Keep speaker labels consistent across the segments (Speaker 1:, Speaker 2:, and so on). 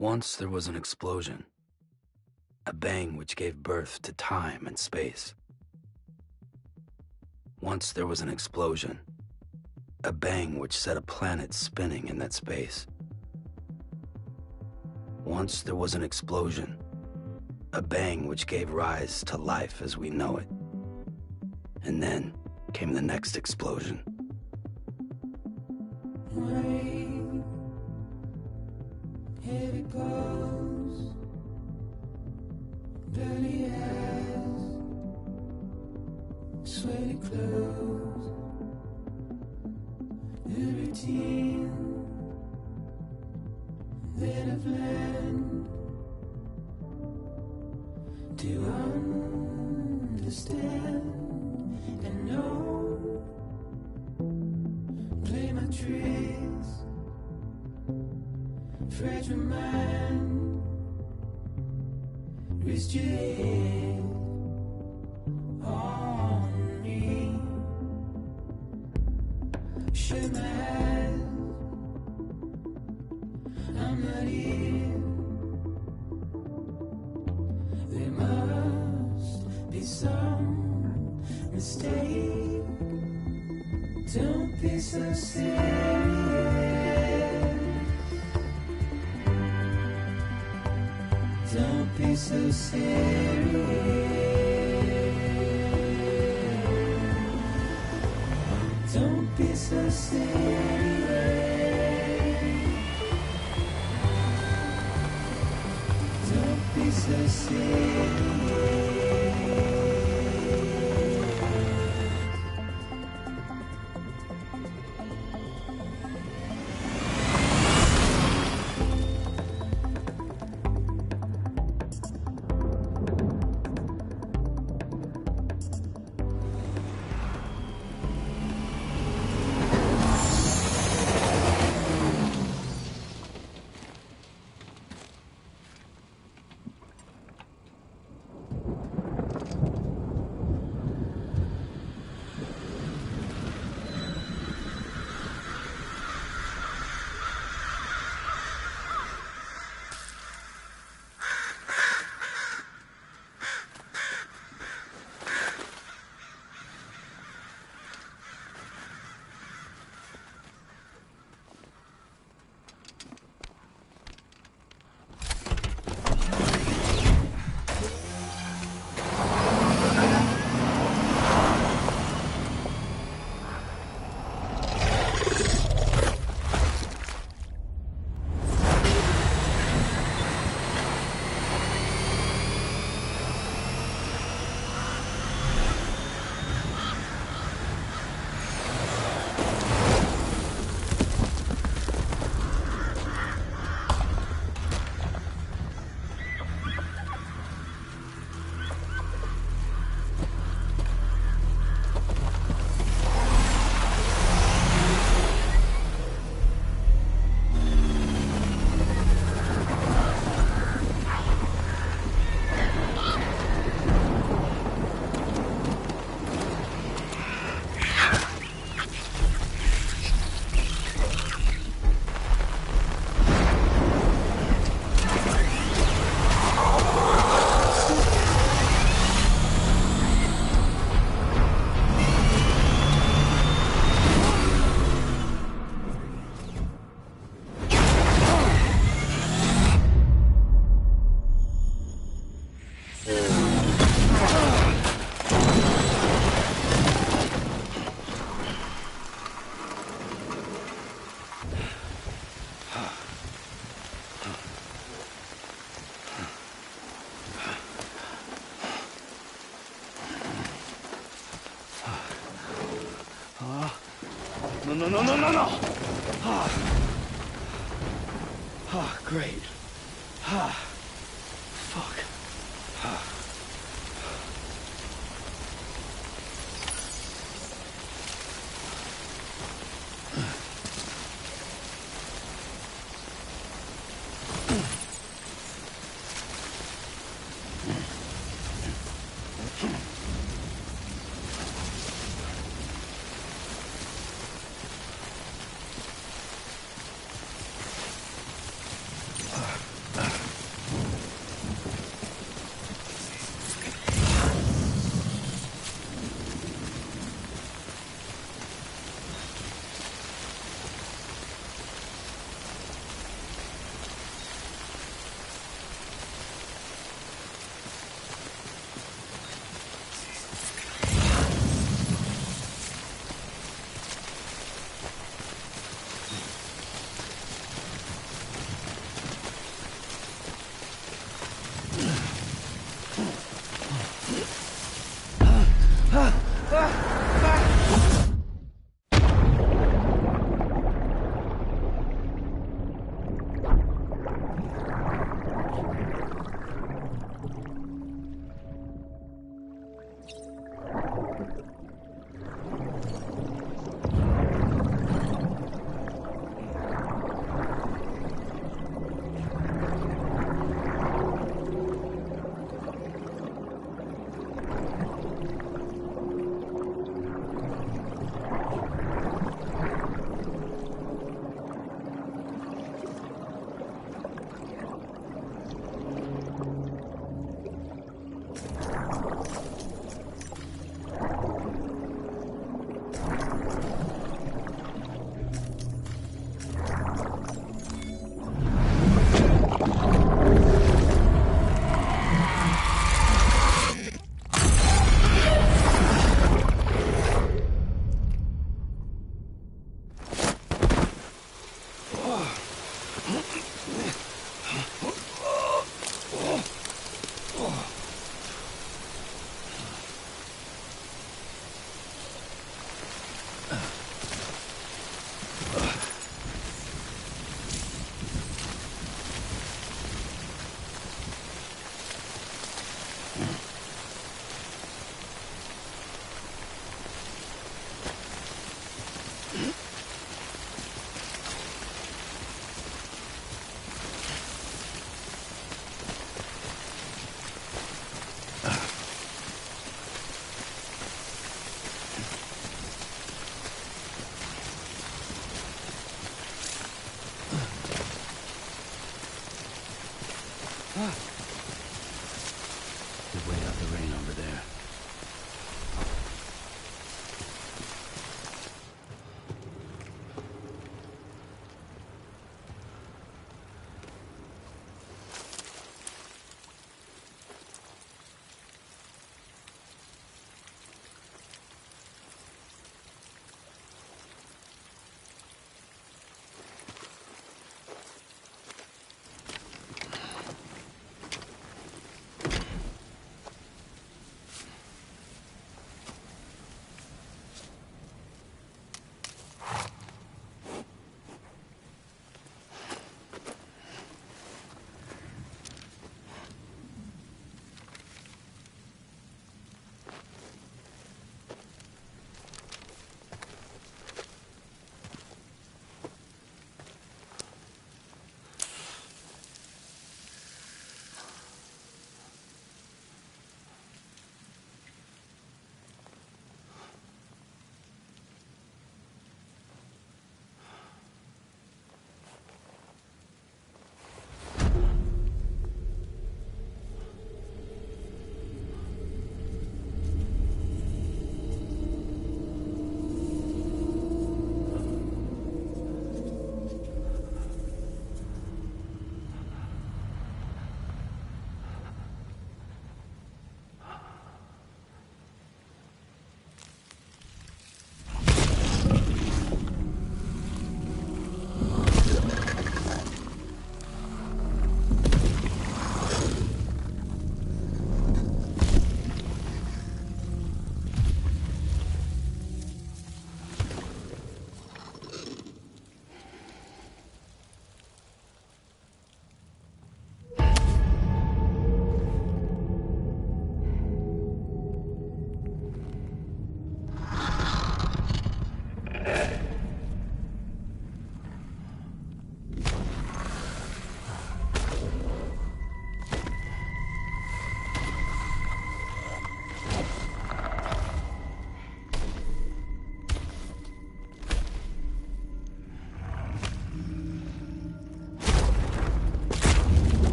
Speaker 1: Once there was an explosion, a bang which gave birth to time and space. Once there was an explosion, a bang which set a planet spinning in that space. Once there was an explosion, a bang which gave rise to life as we know it. And then came the next explosion.
Speaker 2: Rain, here it goes. Dirty eyes, sweaty clothes. The routine that I've learned to understand and know. Play my tricks, fragile mind, rest your head on me. Shut my eyes, I'm not here. There must be some mistake. Don't be so serious. Don't be so serious. Don't be so serious. Don't be so serious.
Speaker 1: No. Great. Fuck.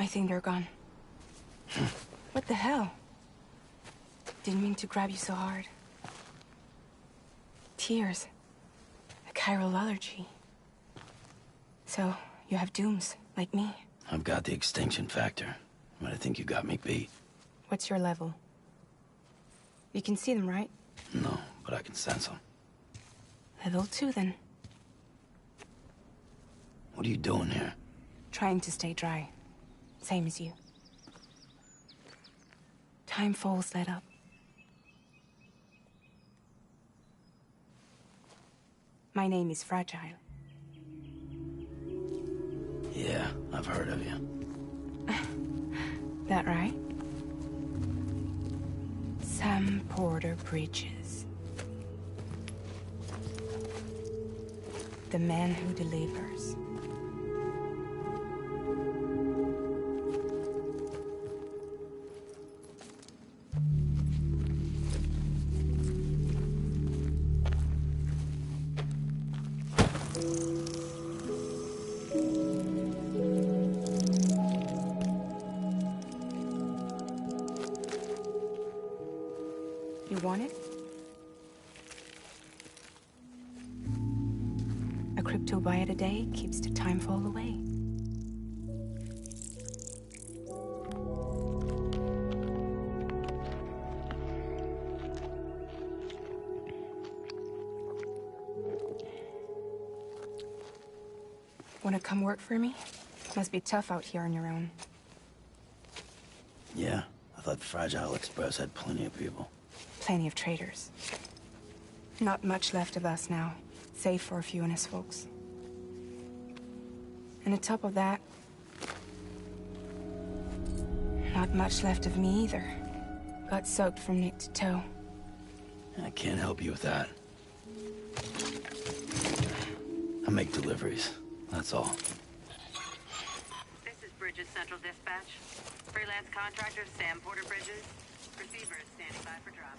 Speaker 3: I think they're gone. What the hell? Didn't mean to grab you so hard. Tears. A chiral allergy. So, you have dooms, like me.
Speaker 1: I've got the extinction factor, but I think you got me beat.
Speaker 3: What's your level? You can see them, right?
Speaker 1: No, but I can sense them.
Speaker 3: Level 2, then.
Speaker 1: What are you doing here?
Speaker 3: Trying to stay dry. Same as you. Time falls let up. My name is Fragile.
Speaker 1: Yeah, I've heard of you.
Speaker 3: That right? Sam Porter Bridges. The man who delivers. You want it? A crypto byte a day keeps the time fall away. Wanna come work for me? Must be tough out here on your own.
Speaker 1: Yeah, I thought Fragile Express had plenty of people.
Speaker 3: Plenty of traitors. Not much left of us now, save for a few honest folks. And on top of that, not much left of me either. Got soaked from neck to toe.
Speaker 1: I can't help you with that. I make deliveries, that's all.
Speaker 4: This is Bridges Central Dispatch. Freelance contractor Sam Porter Bridges. Receiver is standing by for drop.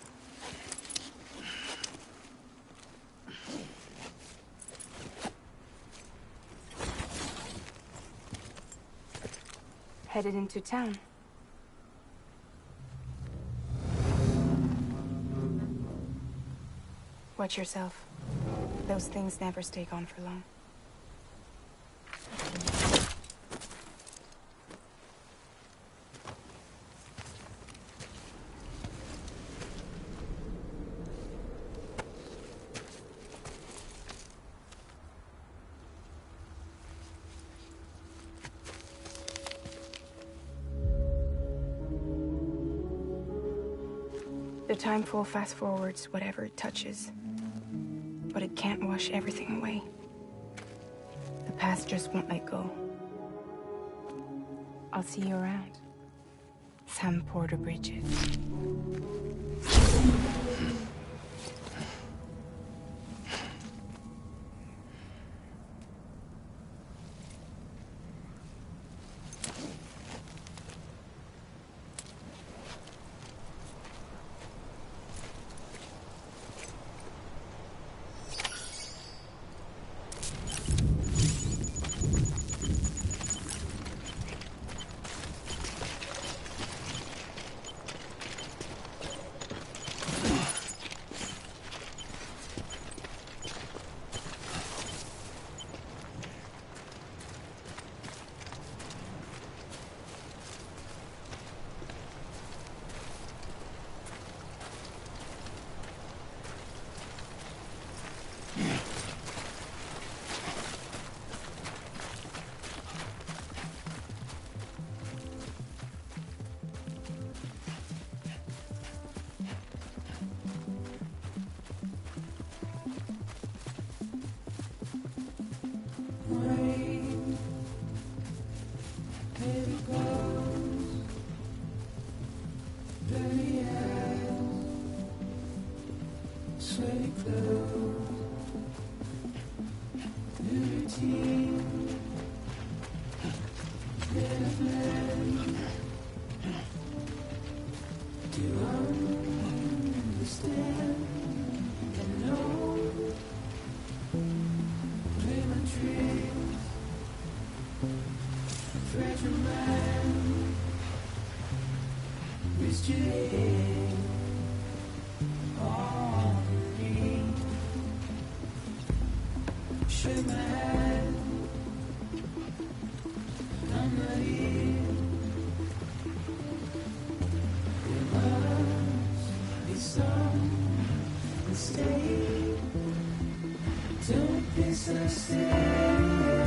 Speaker 3: Headed into town. Watch yourself. Those things never stay gone for long. The time fall fast forwards whatever it touches. But it can't wash everything away. The past just won't let go. I'll see you around. Sam Porter Bridges.
Speaker 2: Rain, heavy clothes, dirty hands, sweaty clothes, new routine, never land. Do understand and know. Play my tricks, treasure man. used to live on me. Shake my hand, I'm not here. There must be some mistake. Don't be so serious.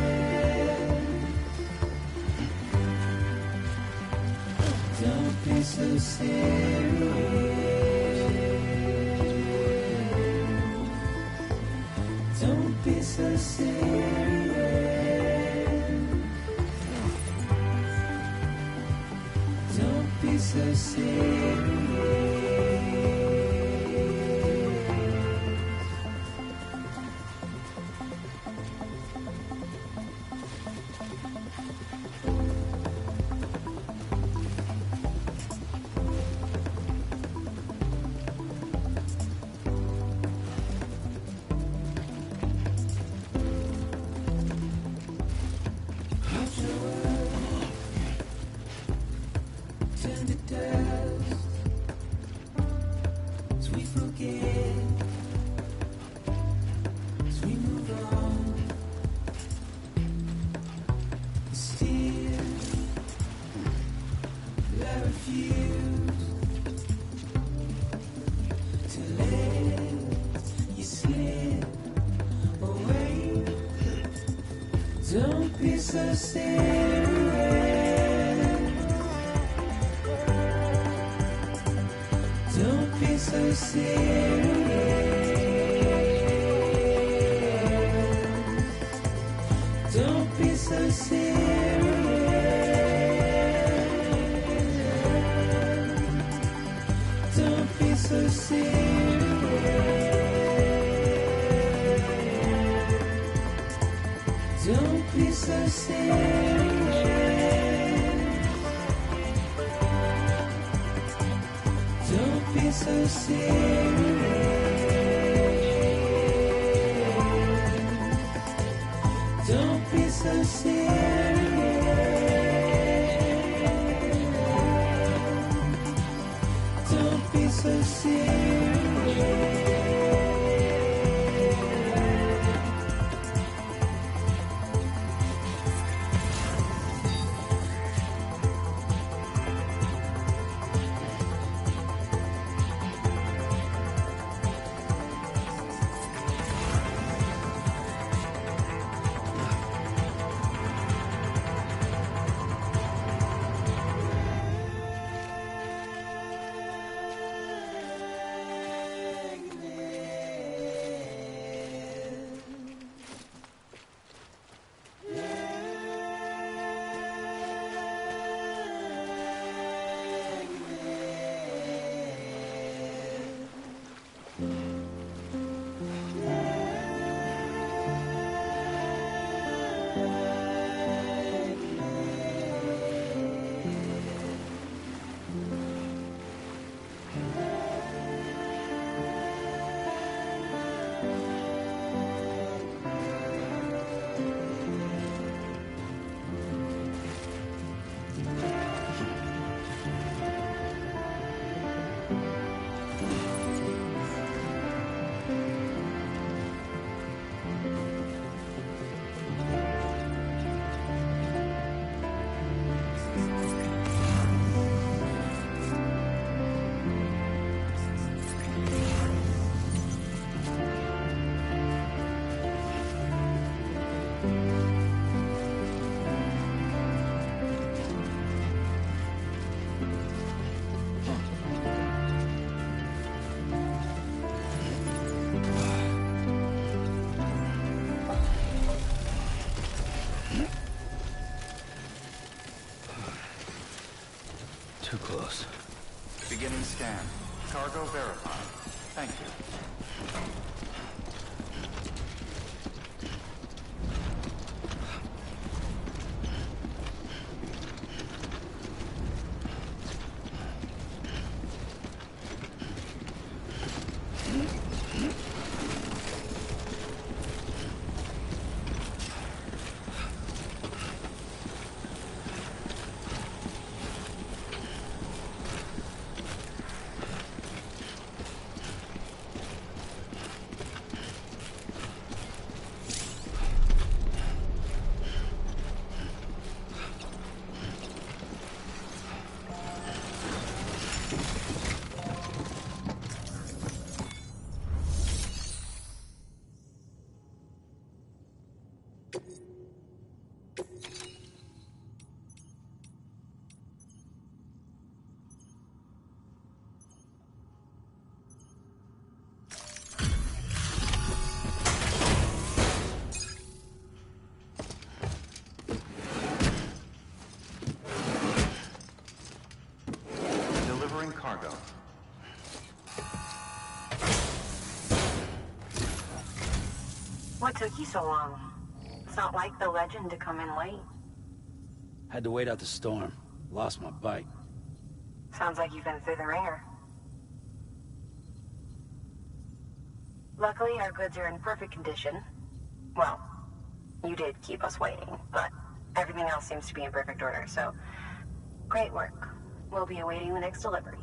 Speaker 2: Don't be so serious. Don't be so serious. Don't be so serious. Turn to dust as we forget, as we move on. Still, I refuse to let you slip away. Don't be so serious. Don't be so serious. Don't be so serious. Don't be so serious. Don't be so serious. Don't be so serious. Don't be so serious. Don't be so serious.
Speaker 1: Too close.
Speaker 5: Beginning scan. Cargo verified. Thank you.
Speaker 6: What took you so long? It's not like the legend to come in late.
Speaker 1: Had to wait out the storm. Lost my bike.
Speaker 6: Sounds like you've been through the ringer. Luckily, our goods are in perfect condition. Well, you did keep us waiting, but everything else seems to be in perfect order, so great work. We'll be awaiting the next delivery.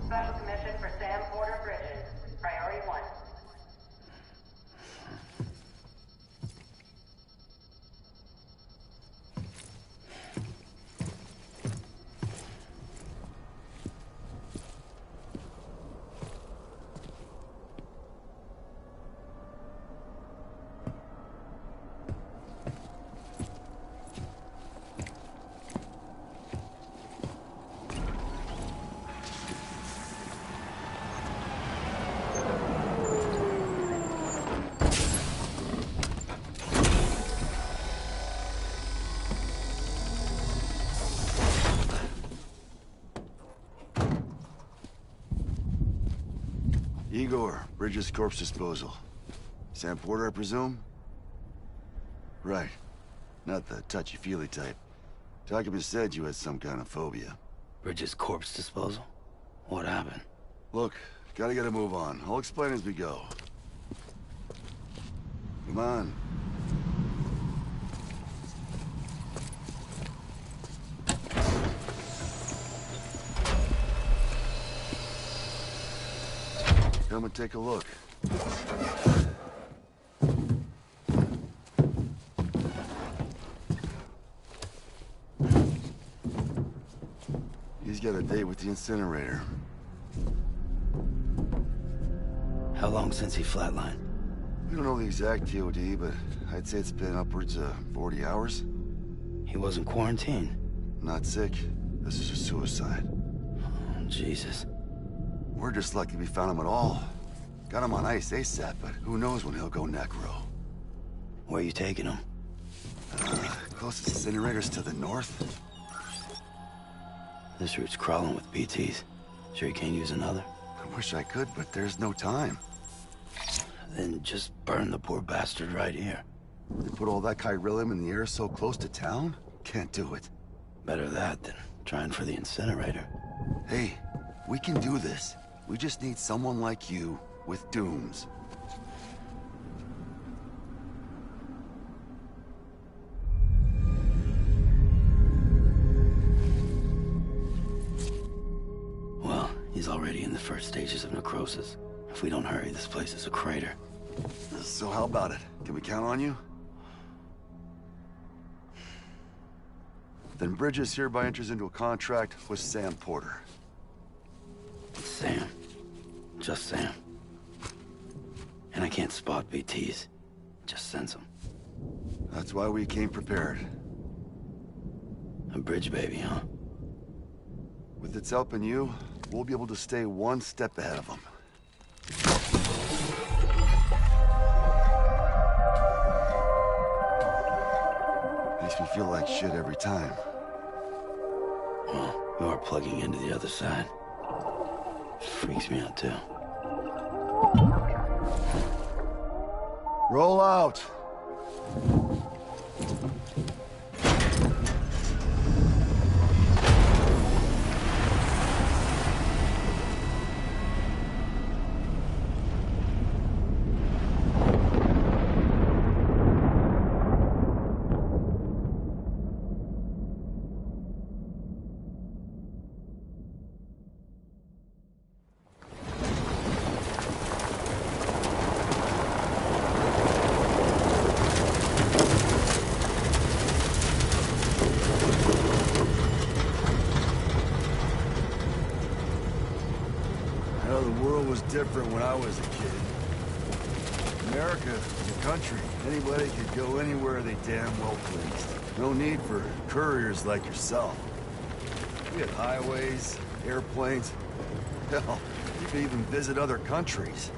Speaker 4: Special commission for Sam Porter Bridges. Priority 1.
Speaker 7: Igor, Bridges Corpse Disposal. Sam Porter, I presume? Right. Not the touchy-feely type. Document said you had some kind of phobia.
Speaker 1: Bridges corpse disposal? What happened?
Speaker 7: Look, gotta get a move on. I'll explain as we go. Come on. Come and take a look. He's got a date with the incinerator.
Speaker 1: How long since he flatlined?
Speaker 7: We don't know the exact TOD, but I'd say it's been upwards of 40 hours.
Speaker 1: He wasn't quarantined.
Speaker 7: Not sick. This is a suicide.
Speaker 1: Oh, Jesus.
Speaker 7: We're just lucky we found him at all. Got him on ice ASAP, but who knows when he'll go necro.
Speaker 1: Where you taking him?
Speaker 7: Closest incinerator's to the north.
Speaker 1: This route's crawling with BTs. Sure you can't use another?
Speaker 7: I wish I could, but there's no time.
Speaker 1: Then just burn the poor bastard right here.
Speaker 7: They put all that chiralium in the air so close to town? Can't do it.
Speaker 1: Better that than trying for the incinerator.
Speaker 7: Hey, we can do this. We just need someone like you with dooms.
Speaker 1: Well, he's already in the first stages of necrosis. If we don't hurry, this place is a crater.
Speaker 7: So how about it? Can we count on you? Then Bridges hereby enters into a contract with Sam Porter.
Speaker 1: Sam. Just Sam. And I can't spot BTs. Just sense them.
Speaker 7: That's why we came prepared.
Speaker 1: A bridge baby, huh?
Speaker 7: With its help and you, we'll be able to stay one step ahead of them. Makes me feel like shit every time.
Speaker 1: Well, you are plugging into the other side. Freaks me out, too.
Speaker 7: Roll out! Different when I was a kid. America was a country. Anybody could go anywhere they damn well pleased. No need for couriers like yourself. We had highways, airplanes. Hell, you could even visit other countries.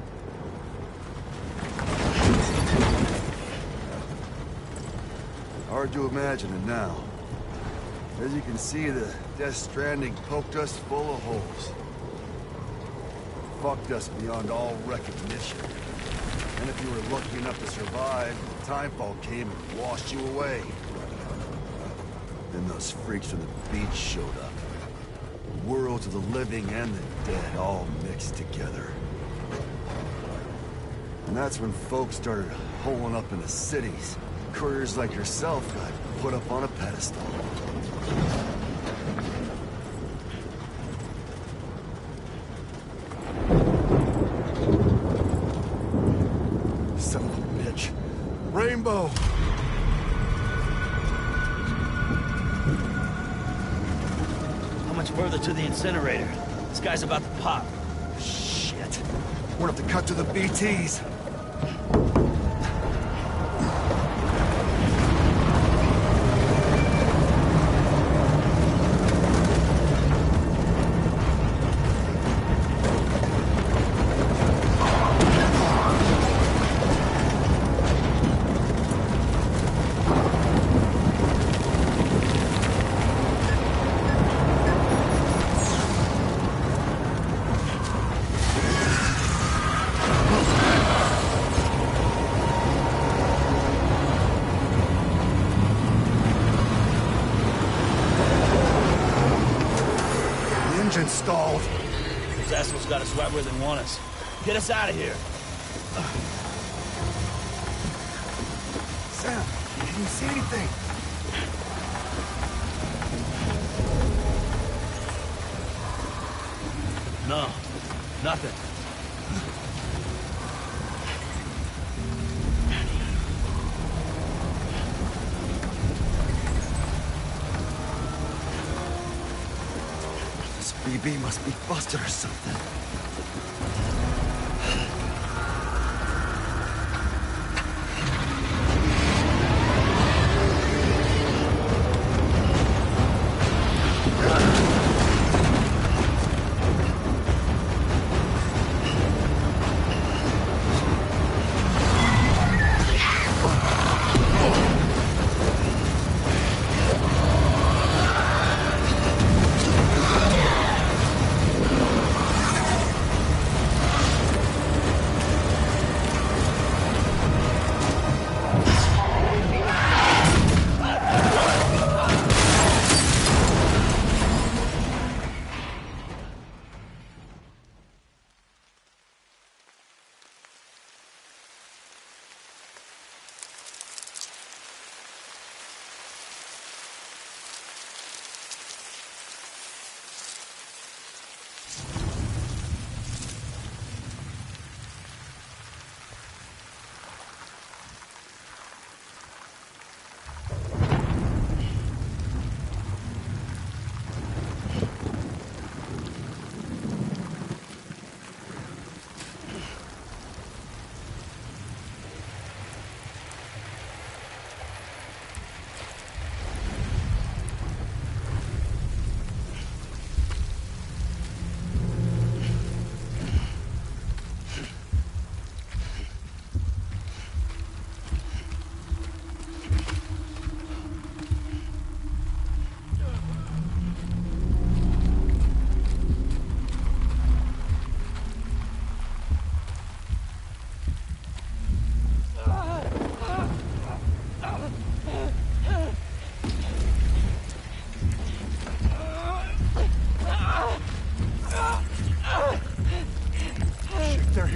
Speaker 7: Hard to imagine it now. As you can see, the Death Stranding poked us full of holes. Fucked us beyond all recognition. And if you were lucky enough to survive, the timefall came and washed you away. Then those freaks from the beach showed up. Worlds of the living and the dead all mixed together. And that's when folks started holing up in the cities. Couriers like yourself got put up on a pedestal. Rainbow!
Speaker 1: How much further to the incinerator? This guy's about to pop.
Speaker 7: Shit. We're gonna have to cut to the BTs. Stalled.
Speaker 1: Those assholes got us right where they want us. Get us out of here.
Speaker 7: Sam, can you see anything?
Speaker 1: No, nothing.
Speaker 7: BB must be busted or something.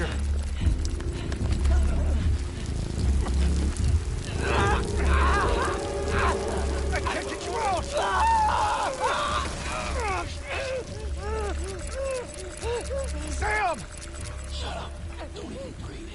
Speaker 7: here. I can't get you out! Sam!
Speaker 2: Shut up. Don't even breathe.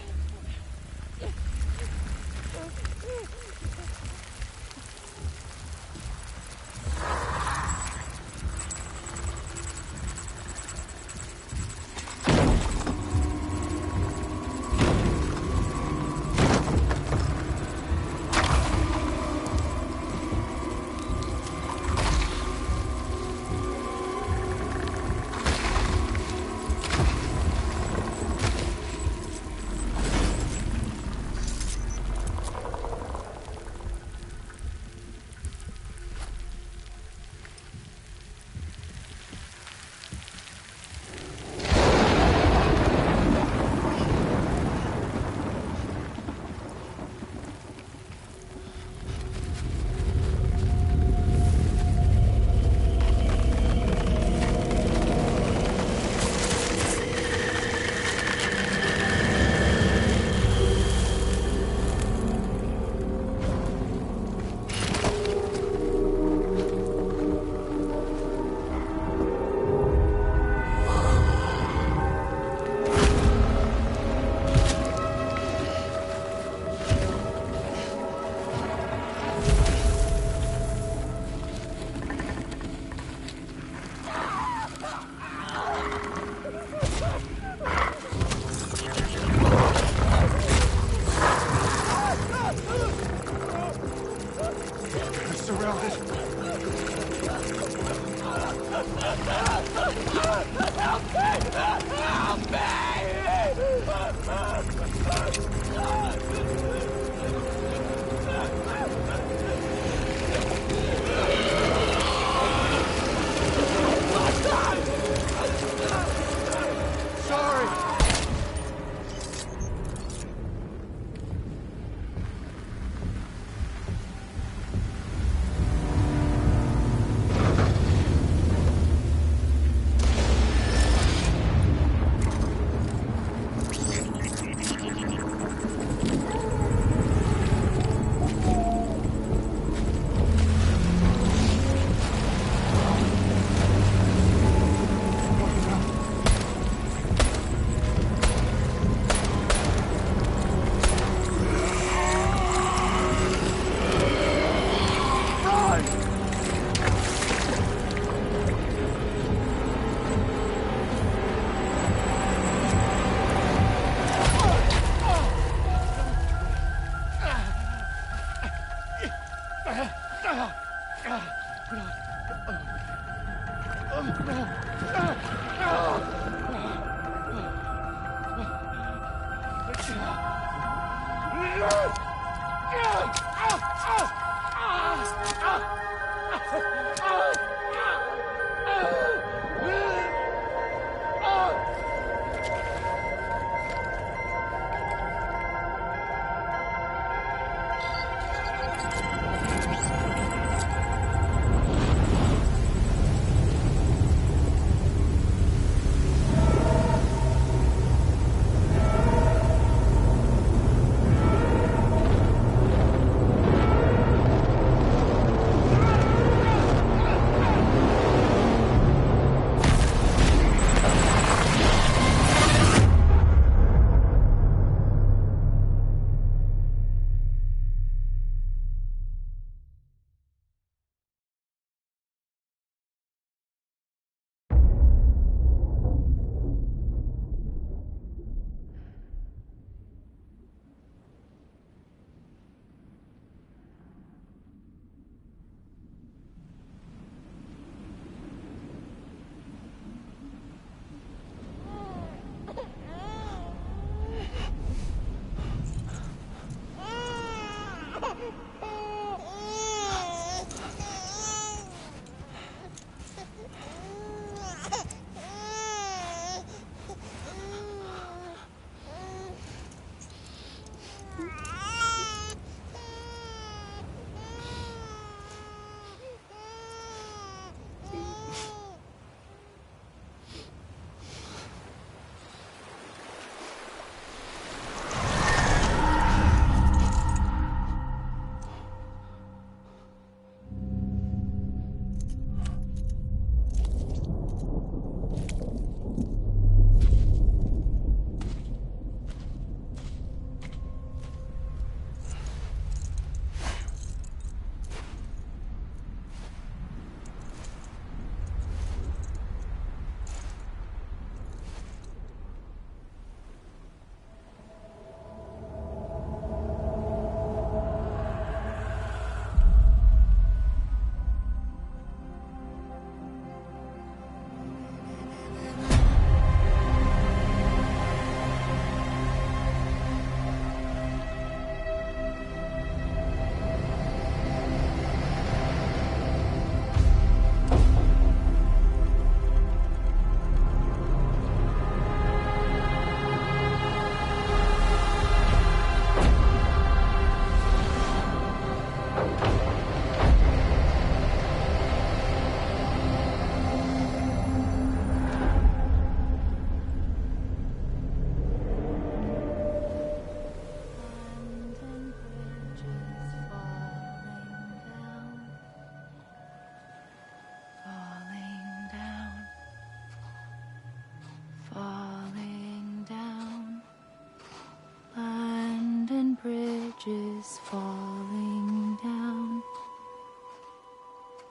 Speaker 8: bridges falling down,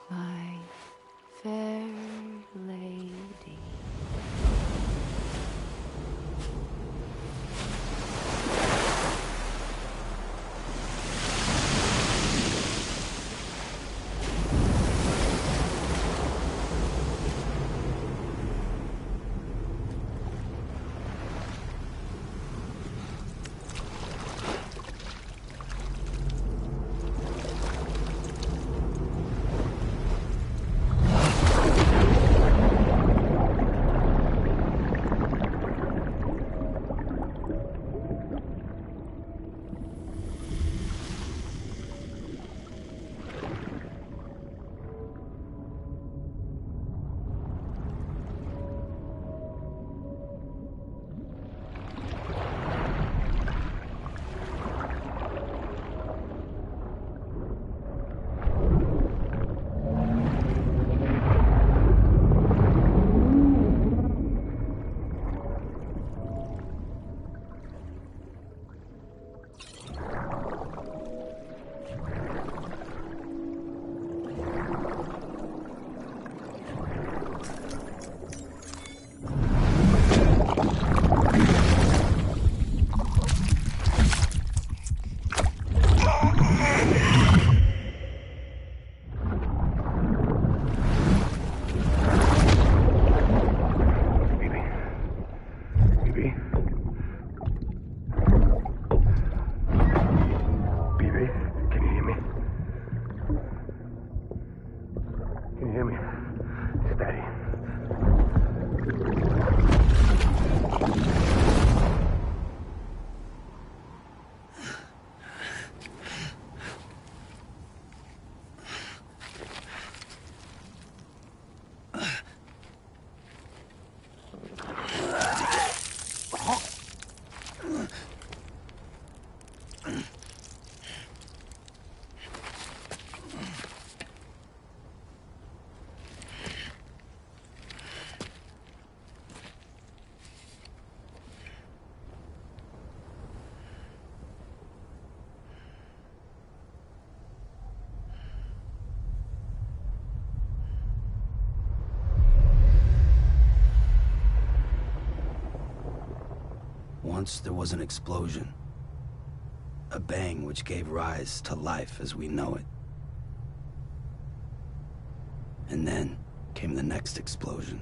Speaker 8: my fair lady.
Speaker 1: Once there was an explosion. A bang which gave rise to life as we know it. And then came the next explosion.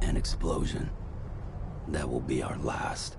Speaker 1: An explosion that will be our last.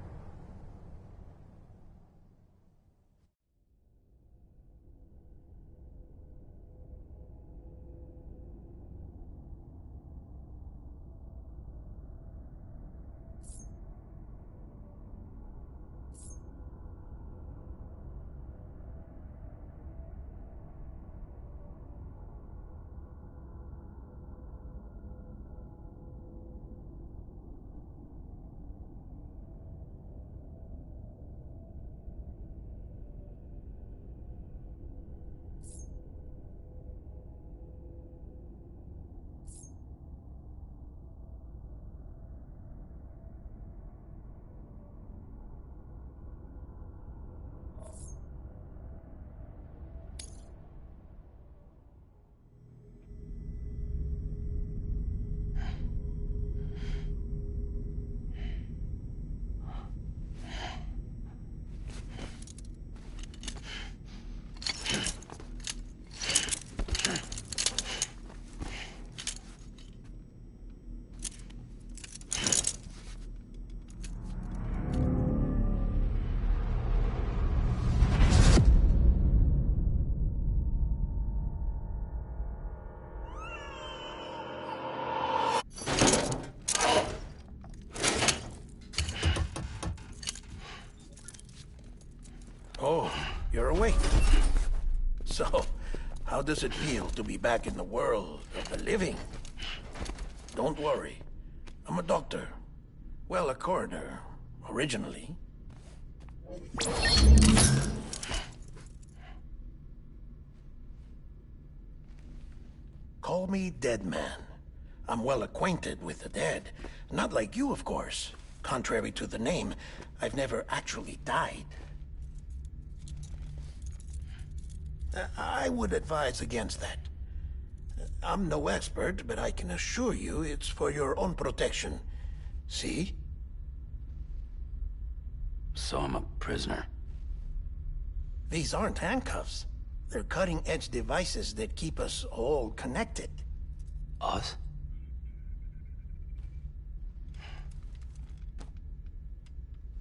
Speaker 2: Oh, you're awake. So, how does it feel to be back in the world of the living? Don't worry. I'm a doctor. Well, a coroner, originally. Call me Dead Man. I'm well acquainted with the dead. Not like you, of course. contrary to the name, I've never actually died. I would advise against that. I'm no expert, but I can assure you it's for your own protection. See?
Speaker 1: So I'm a prisoner.
Speaker 2: These aren't handcuffs. They're cutting-edge devices that keep us all connected.
Speaker 1: Us?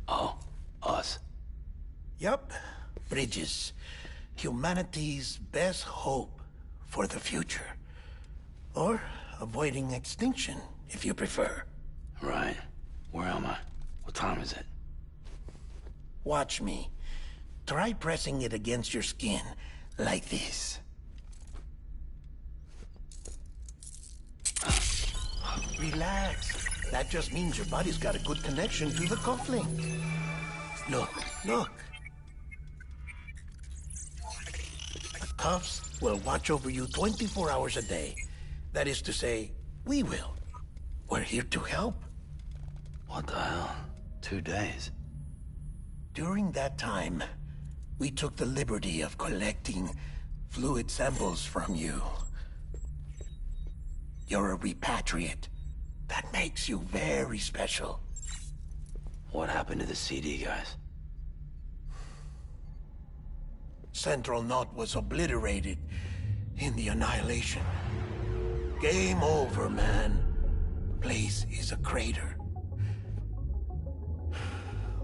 Speaker 1: Oh, us.
Speaker 2: Yup. Bridges. Humanity's best hope for the future. Or avoiding extinction, if you prefer.
Speaker 1: Right. Where am I? What time is it?
Speaker 2: Watch me. Try pressing it against your skin, like this. Relax. That just means your body's got a good connection to the cufflink. Look, look. The cuffs will watch over you 24 hours a day. That is to say, we will. We're here to help.
Speaker 1: What the hell? 2 days?
Speaker 2: During that time, we took the liberty of collecting fluid samples from you. You're a repatriate. That makes you very special.
Speaker 1: What happened to the CD guys?
Speaker 2: Central Knot was obliterated in the Annihilation. Game over, man. Place is a crater.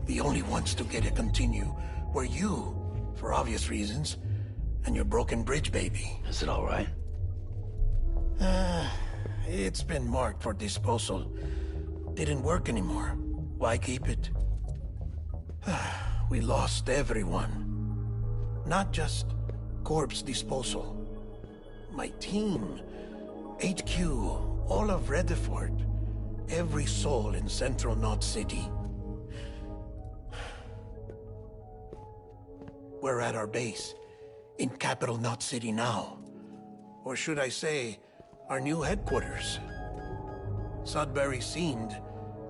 Speaker 2: The only ones to get to continue were you, for obvious reasons, and your broken bridge baby.
Speaker 1: Is it all right?
Speaker 2: It's been marked for disposal. Didn't work anymore. Why keep it? We lost everyone. Not just corpse disposal. My team, HQ, all of Redford, every soul in Central Knot City. We're at our base, in Capital Knot City now. Or should I say, our new headquarters. Sudbury seemed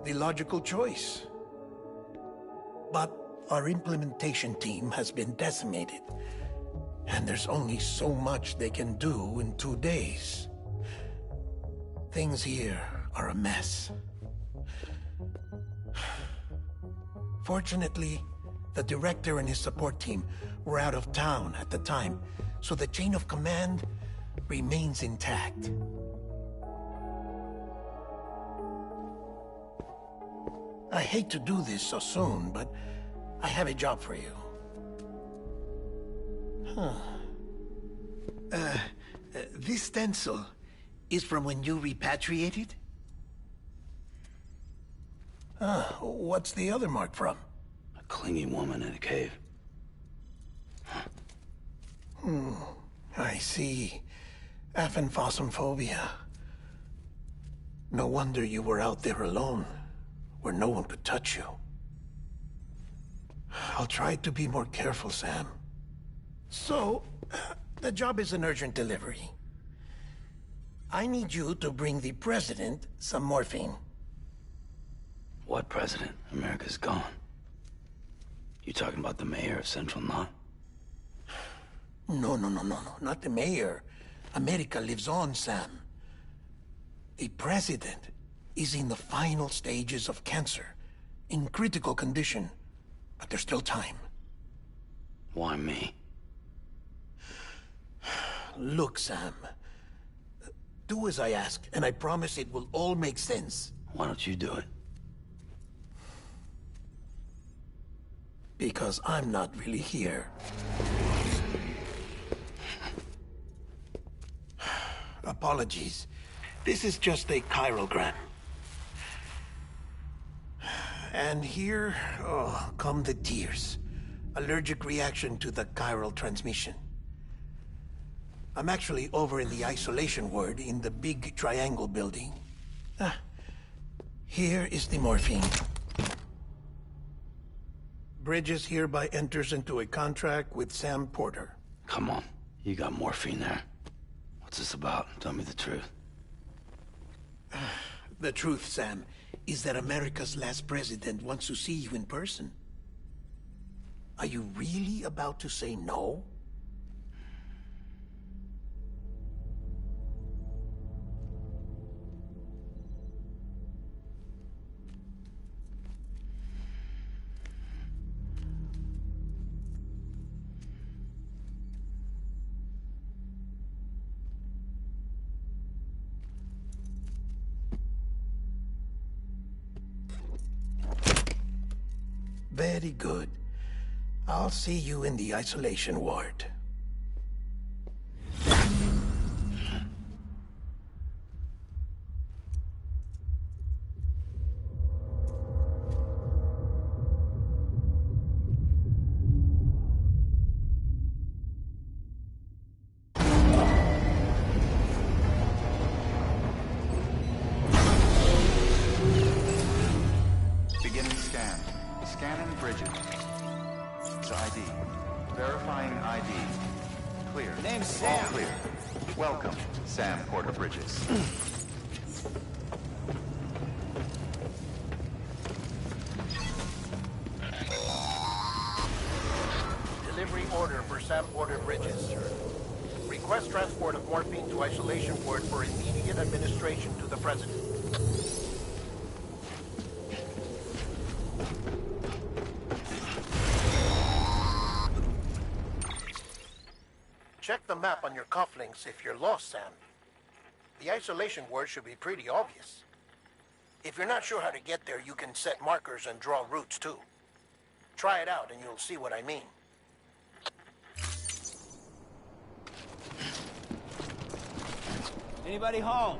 Speaker 2: the logical choice. But our implementation team has been decimated, and there's only so much they can do in 2 days. Things here are a mess. Fortunately, the director and his support team were out of town at the time, so the chain of command remains intact. I hate to do this so soon, but I have a job for you. This stencil is from when you repatriated? What's the other mark from?
Speaker 1: A clingy woman in a cave.
Speaker 2: I see. Aphenphosmphobia. No wonder you were out there alone, where no one could touch you. I'll try to be more careful, Sam. So, the job is an urgent delivery. I need you to bring the president some morphine.
Speaker 1: What president? America's gone. You talking about the mayor of Central Knot?
Speaker 2: No, not the mayor. America lives on, Sam. The president is in the final stages of cancer, in critical condition, but there's still time.
Speaker 1: Why me?
Speaker 2: Look, Sam. Do as I ask, and I promise it will all make sense.
Speaker 1: Why don't you do it?
Speaker 2: Because I'm not really here. Apologies. This is just a chirogram. And here, come the tears. Allergic reaction to the chiral transmission. I'm actually over in the isolation ward in the big triangle building. Here is the morphine. Bridges hereby enters into a contract with Sam Porter.
Speaker 1: Come on. You got morphine there. What's this about? Tell me the truth.
Speaker 2: The truth, Sam, is that America's last president wants to see you in person. Are you really about to say no? Very good. I'll see you in the isolation ward.
Speaker 5: Beginning scan. Scanning Bridget. ID. Verifying ID. Clear.
Speaker 2: Name's Sam.
Speaker 5: All clear. Welcome, Sam Porter Bridges.
Speaker 2: Delivery order for Sam Porter Bridges. Request transport of morphine to isolation ward for immediate administration to the president. Check the map on your cufflinks if you're lost, Sam. The isolation word should be pretty obvious. If you're not sure how to get there, you can set markers and draw routes too. Try it out and you'll see what I mean.
Speaker 9: Anybody home?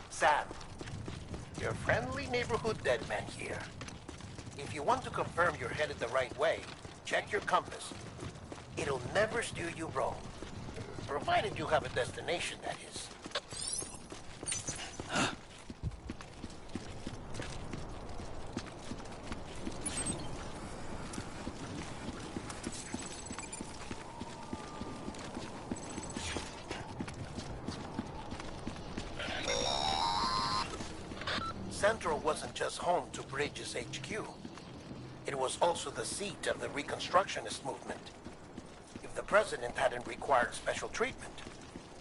Speaker 2: Sam, your friendly neighborhood deadman here. If you want to confirm you're headed the right way, check your compass. It'll never steer you wrong. Provided you have a destination, that is. Central wasn't just home to Bridges HQ. It was also the seat of the Reconstructionist movement. If the president hadn't required special treatment,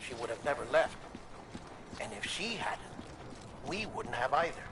Speaker 2: she would have never left. And if she hadn't, we wouldn't have either.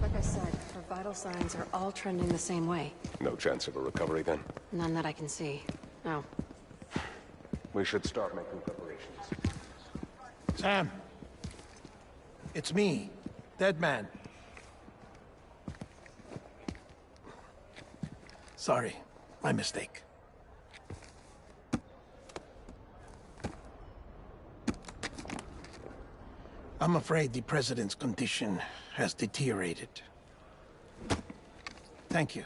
Speaker 9: Like I said, her vital signs are all trending the same way.
Speaker 10: No chance of a recovery then?
Speaker 9: None that I can see. No.
Speaker 10: We should start making preparations.
Speaker 2: Sam! It's me, Dead Man. Sorry, my mistake. I'm afraid the President's condition has deteriorated. Thank you.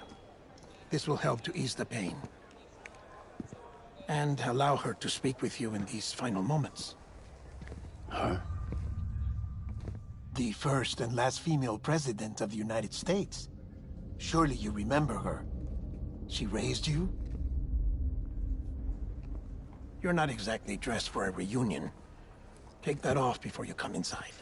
Speaker 2: This will help to ease the pain. And allow her to speak with you in these final moments.
Speaker 1: Her?
Speaker 2: The first and last female president of the United States. Surely you remember her. She raised you? You're not exactly dressed for a reunion. Take that off before you come inside.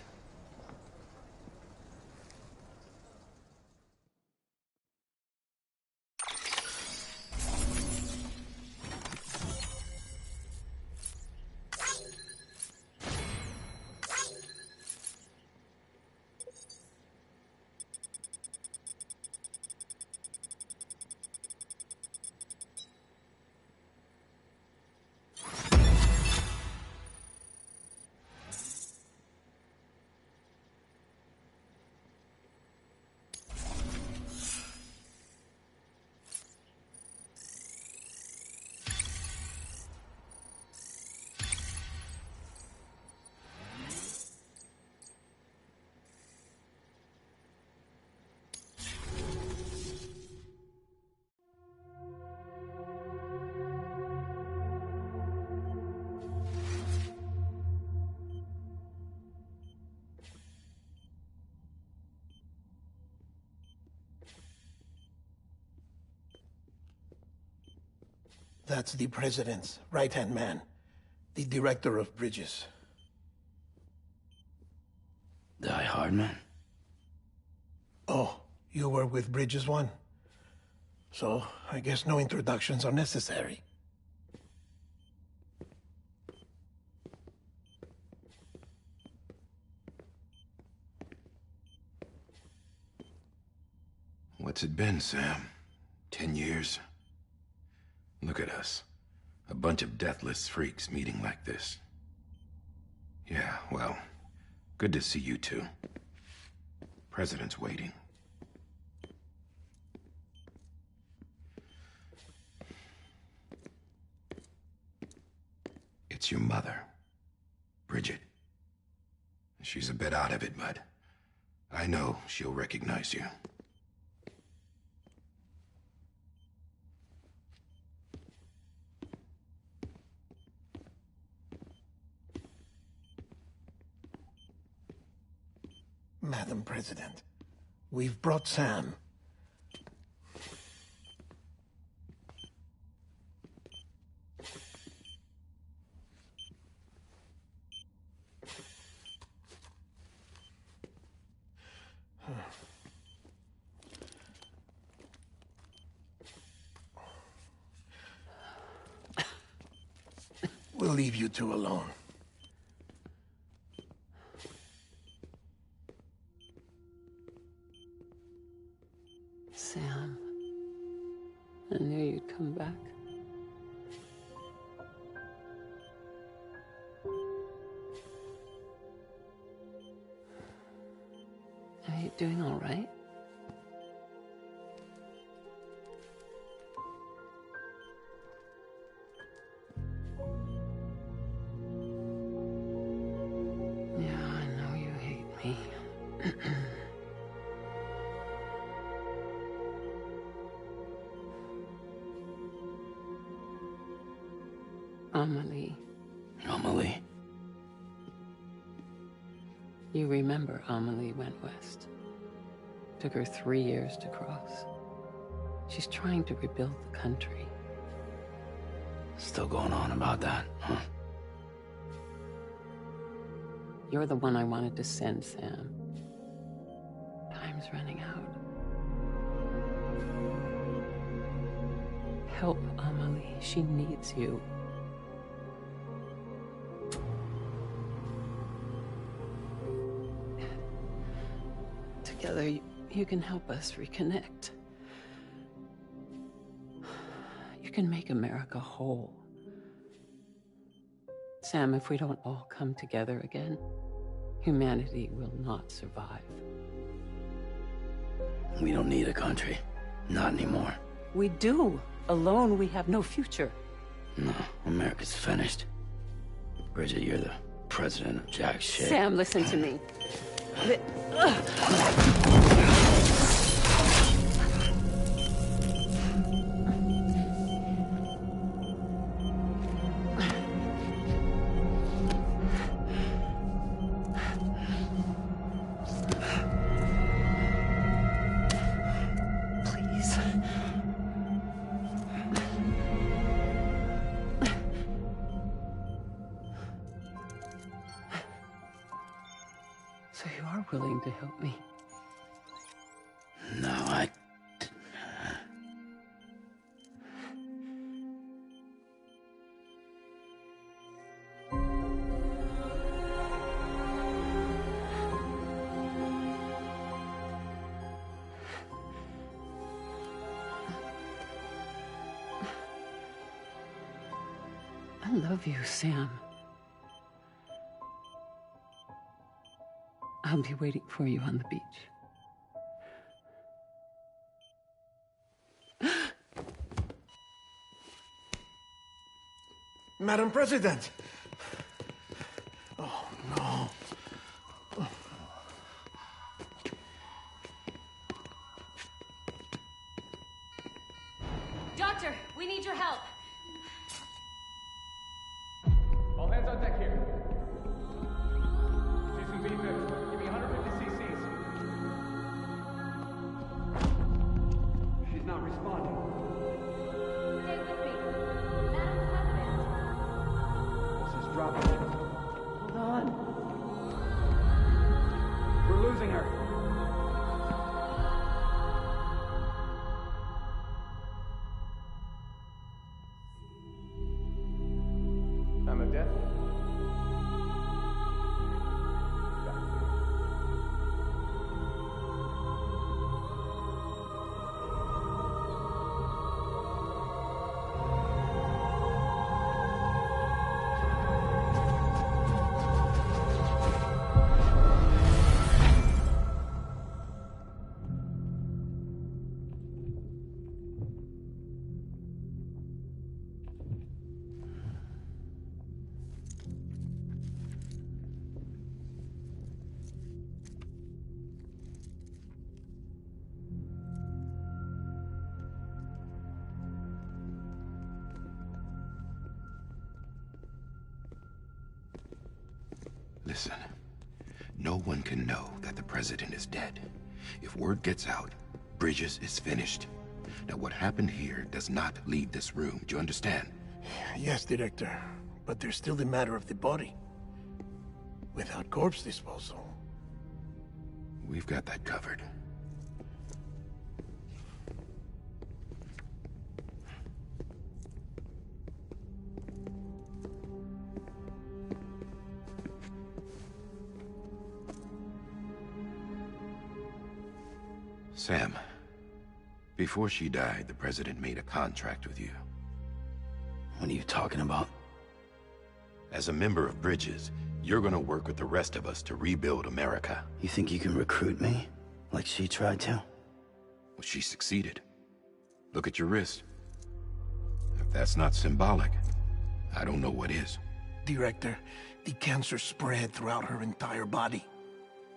Speaker 2: That's the President's right-hand man, the Director of Bridges.
Speaker 1: Die Hardman?
Speaker 2: Oh, you were with Bridges 1? So, I guess no introductions are necessary.
Speaker 11: What's it been, Sam? 10 years? Look at us. A bunch of deathless freaks meeting like this. Yeah, well, good to see you two. President's waiting. It's your mother, Bridget. She's a bit out of it, but I know she'll recognize you.
Speaker 2: Madam President, we've brought Sam. We'll leave you two alone.
Speaker 9: Sam, I knew you'd come back. Are you doing all right? Yeah, I know you hate me. Amelie.
Speaker 1: Amelie?
Speaker 9: You remember Amelie went west. Took her 3 years to cross. She's trying to rebuild the country.
Speaker 1: Still going on about that, huh?
Speaker 9: You're the one I wanted to send, Sam. Time's running out. Help Amelie. She needs you. together, you can help us reconnect. You can make America whole. Sam, if we don't all come together again, humanity will not survive.
Speaker 1: We don't need a country. Not anymore.
Speaker 9: We do. Alone, we have no future.
Speaker 1: No, America's finished. Bridget, you're the president of jack shit.
Speaker 9: Sam, listen to me. So you are willing to help me?
Speaker 1: No,
Speaker 9: I love you, Sam. I'll be waiting for you on the beach.
Speaker 2: Madam President! Oh, no.
Speaker 12: Doctor, we need your help.
Speaker 13: All hands on deck here. C2B, give me 150 cc's. She's not responding.
Speaker 12: Stay with me. Madam President.
Speaker 13: This is dropping.
Speaker 9: Hold on.
Speaker 13: We're losing her. I'm a death.
Speaker 11: Listen, no one can know that the president is dead. If word gets out, Bridges is finished. Now, what happened here does not leave this room. Do you understand?
Speaker 2: Yes, Director. But there's still the matter of the body. Without corpse disposal.
Speaker 11: We've got that covered. Sam, before she died, the president made a contract with you.
Speaker 1: What are you talking about?
Speaker 11: As a member of Bridges, you're gonna work with the rest of us to rebuild America.
Speaker 1: You think you can recruit me? Like she tried to?
Speaker 11: Well, she succeeded. Look at your wrist. If that's not symbolic, I don't know what is.
Speaker 2: Director, the cancer spread throughout her entire body.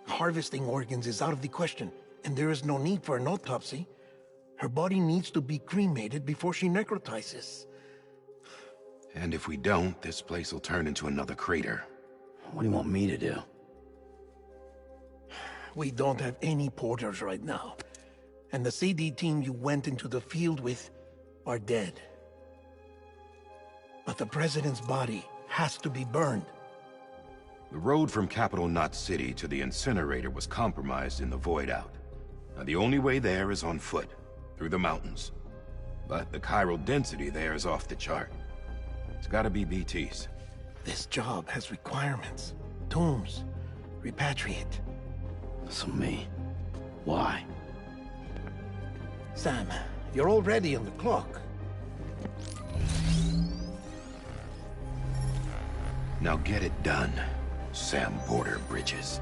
Speaker 2: Harvesting organs is out of the question, and there is no need for an autopsy. Her body needs to be cremated before she necrotizes.
Speaker 11: And if we don't, this place will turn into another crater.
Speaker 1: What do you want me to do?
Speaker 2: We don't have any porters right now. And the CD team you went into the field with are dead. But the president's body has to be burned.
Speaker 11: The road from Capital Knot City to the incinerator was compromised in the void out. Now, the only way there is on foot, through the mountains. But the chiral density there is off the chart. It's gotta be BTs.
Speaker 2: This job has requirements. Tombs. Repatriate.
Speaker 1: So me. Why?
Speaker 2: Sam, you're already on the clock.
Speaker 11: Now get it done, Sam Porter Bridges.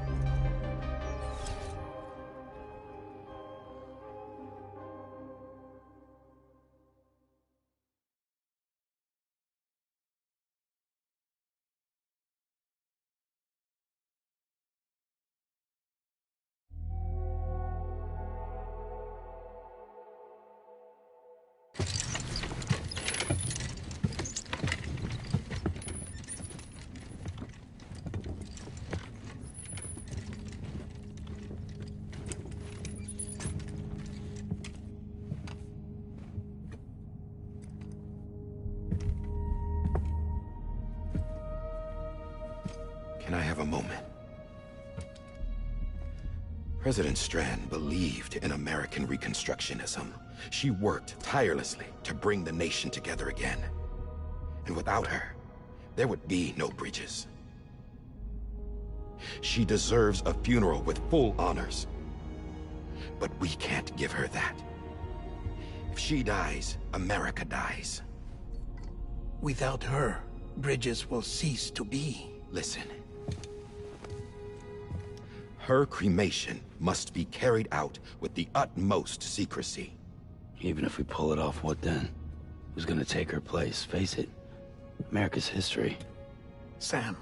Speaker 11: Can I have a moment? President Strand believed in American Reconstructionism. She worked tirelessly to bring the nation together again. And without her, there would be no bridges. She deserves a funeral with full honors. But we can't give her that. If she dies, America dies.
Speaker 2: Without her, bridges will cease to be.
Speaker 11: Listen. Her cremation must be carried out with the utmost secrecy.
Speaker 1: Even if we pull it off, what then? Who's gonna take her place? Face it, America's history.
Speaker 2: Sam,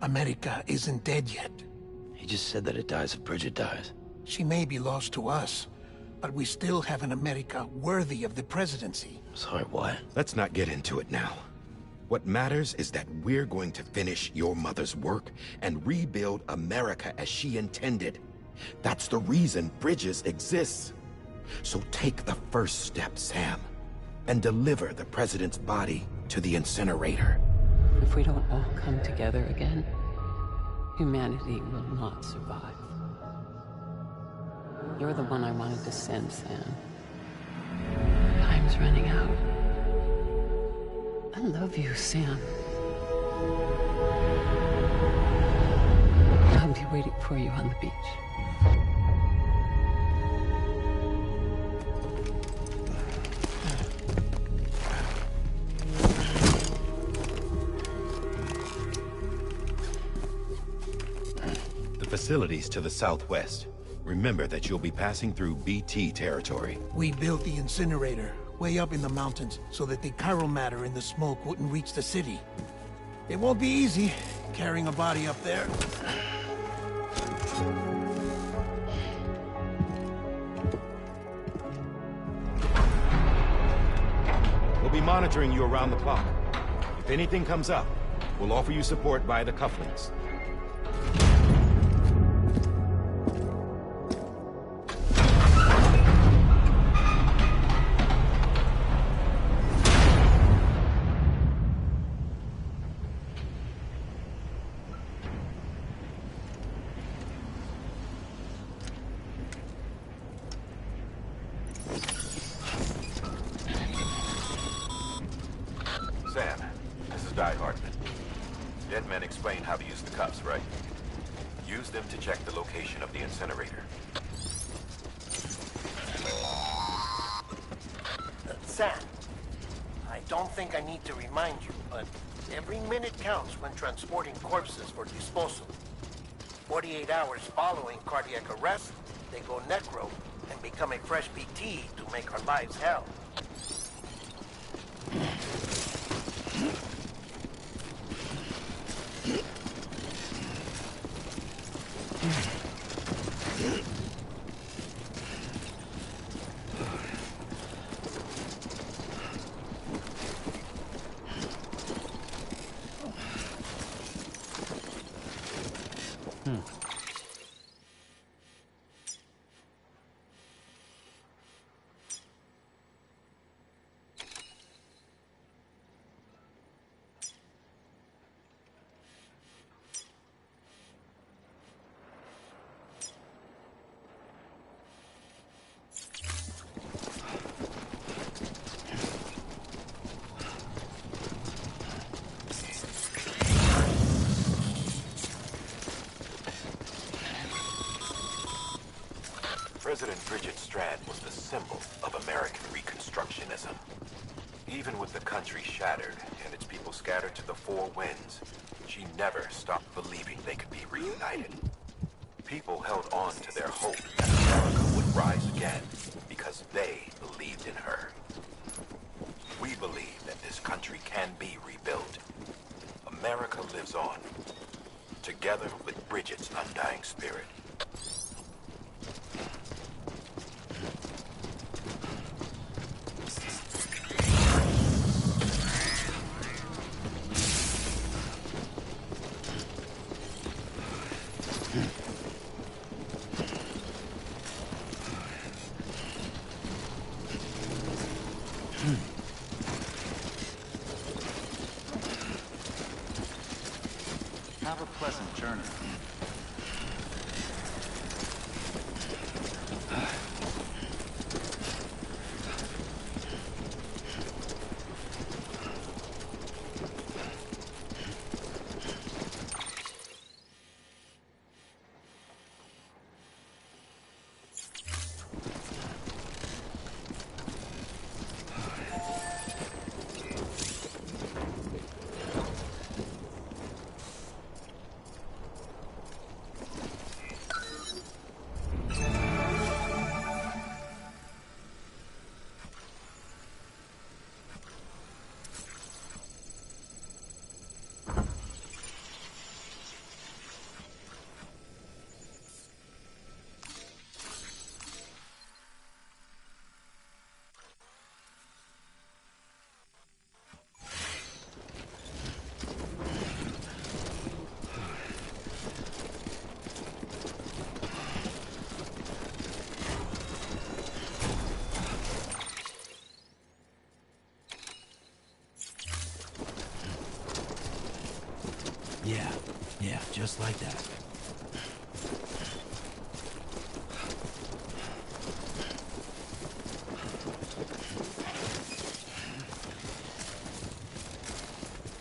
Speaker 2: America isn't dead yet.
Speaker 1: He just said that it dies if Bridget dies.
Speaker 2: She may be lost to us, but we still have an America worthy of the presidency.
Speaker 1: Sorry, what?
Speaker 11: Let's not get into it now. What matters is that we're going to finish your mother's work and rebuild America as she intended. That's the reason Bridges exists. So take the first step, Sam, and deliver the president's body to the incinerator.
Speaker 9: If we don't all come together again, humanity will not survive. You're the one I wanted to send, Sam. Time's running out. I love you, Sam. I'll be waiting for you on the beach.
Speaker 11: The facilities to the southwest. Remember that you'll be passing through BT territory.
Speaker 2: We built the incinerator way up in the mountains so that the chiral matter in the smoke wouldn't reach the city. It won't be easy carrying a body up there.
Speaker 11: We'll be monitoring you around the clock. If anything comes up, we'll offer you support via the cufflinks.
Speaker 14: Sam, this is Di Hartman. Dead men explained how to use the cuffs, right? Use them to check the location of the incinerator.
Speaker 2: Sam, I don't think I need to remind you, but every minute counts when transporting corpses for disposal. 48 hours following cardiac arrest, they go necro and become a fresh BT to make our lives hell.
Speaker 14: Bridget Strand was the symbol of American Reconstructionism. Even with the country shattered and its people scattered to the four winds, she never stopped believing they could be reunited. People held on to their hope that America would rise again because they believed in her. We believe that this country can be rebuilt. America lives on, together with Bridget's undying spirit.
Speaker 5: Have a pleasant journey.
Speaker 15: Yeah, just like that.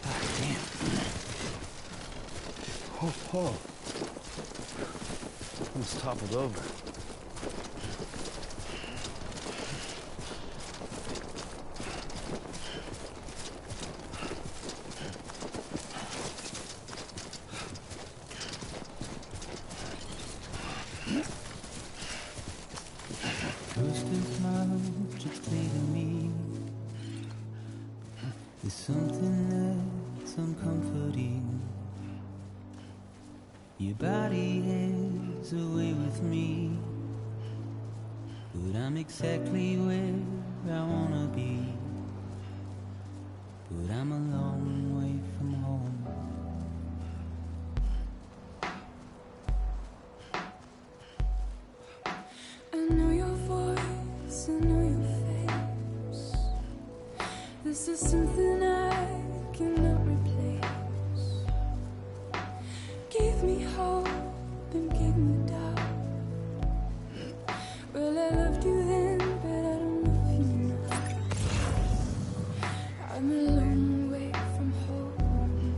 Speaker 15: Ah, damn. Oh. Almost toppled over.
Speaker 16: There's something that's uncomforting. Your body is away with me, but I'm exactly where I wanna be. But I'm a long way from home.
Speaker 8: I know your voice, I know your face. This is something I cannot replace. Give me hope and give me doubt. Well, I loved you then, but I don't love you now. I'm a long way from home.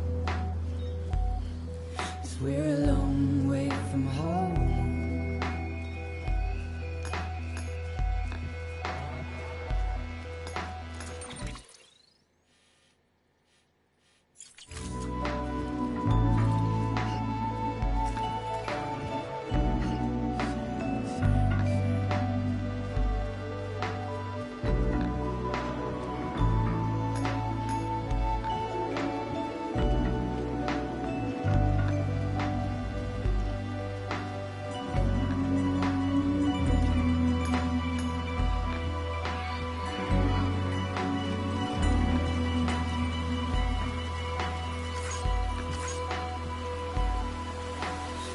Speaker 8: 'Cause we're a long way from home.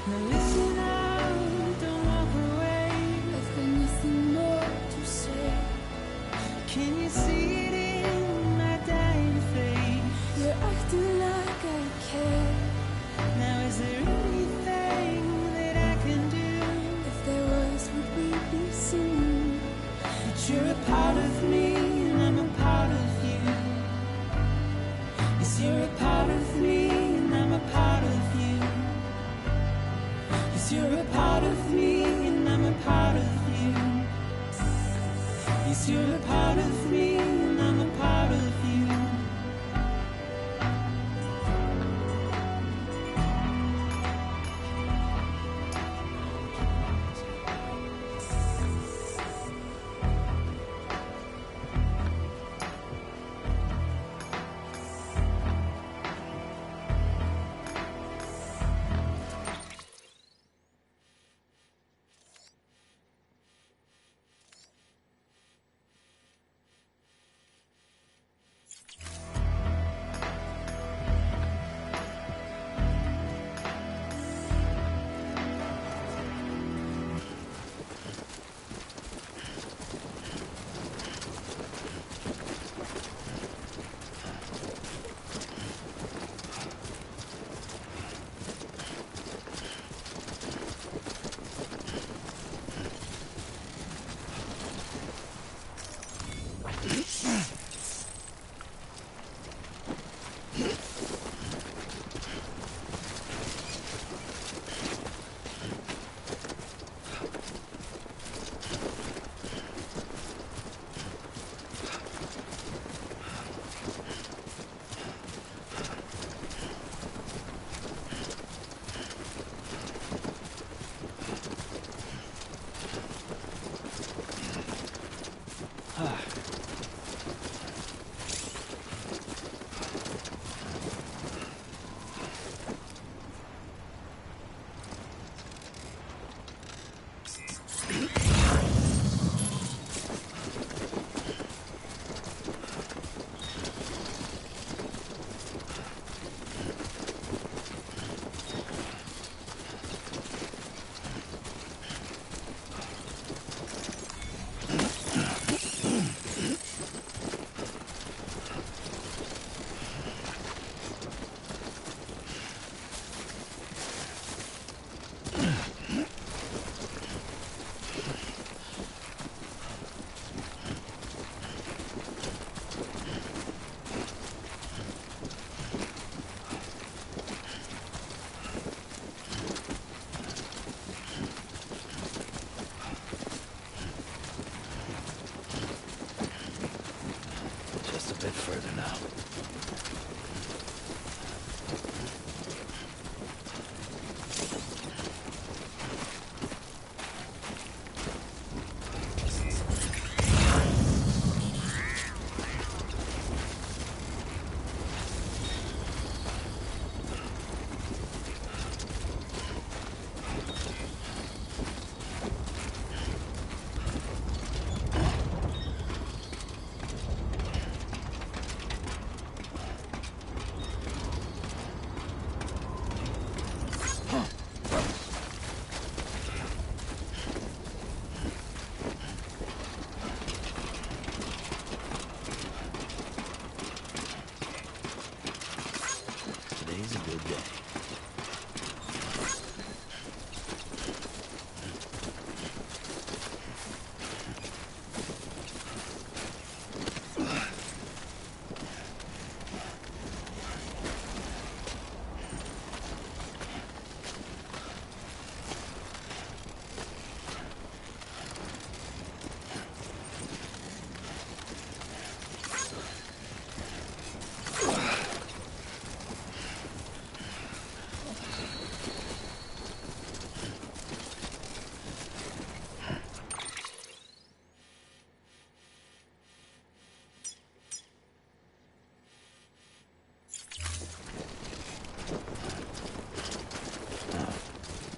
Speaker 8: Now listen out, don't walk away. I've got nothing more to say. Can you see it in my dying face? You're acting like I care. Now is there anything that I can do? If there was, would we be singing? But you're a part of me and I'm a part of you. Yes, you're a part of me and I'm a part of you.
Speaker 16: 'cause you're a part of me and I'm a part of you.
Speaker 15: A bit further now. Today's a good day.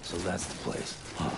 Speaker 15: So that's the place, huh?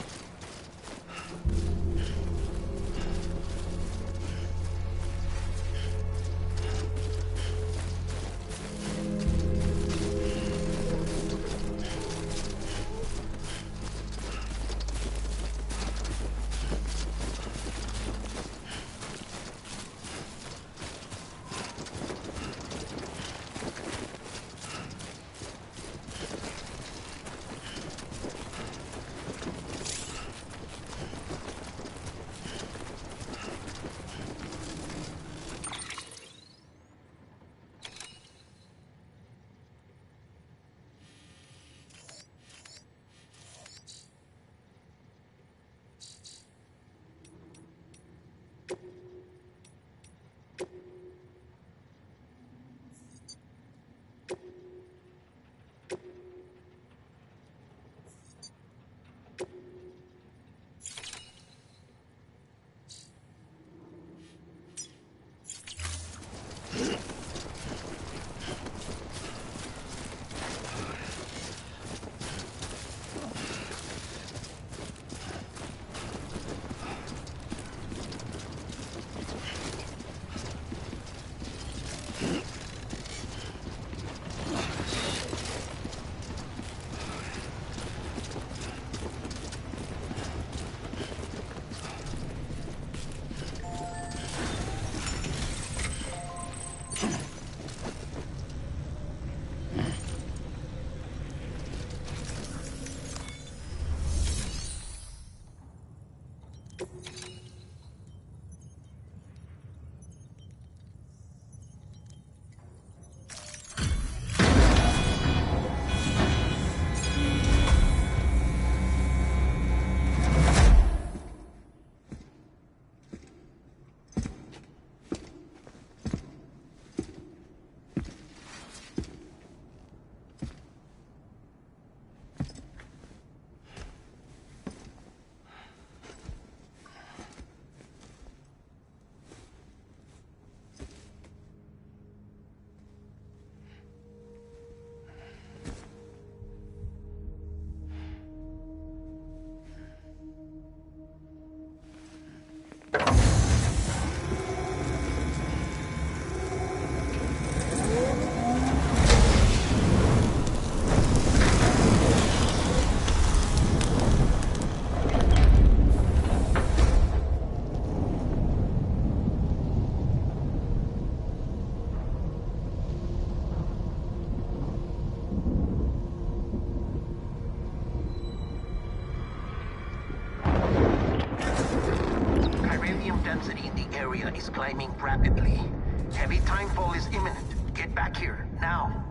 Speaker 2: timefall is imminent. Get back here, now.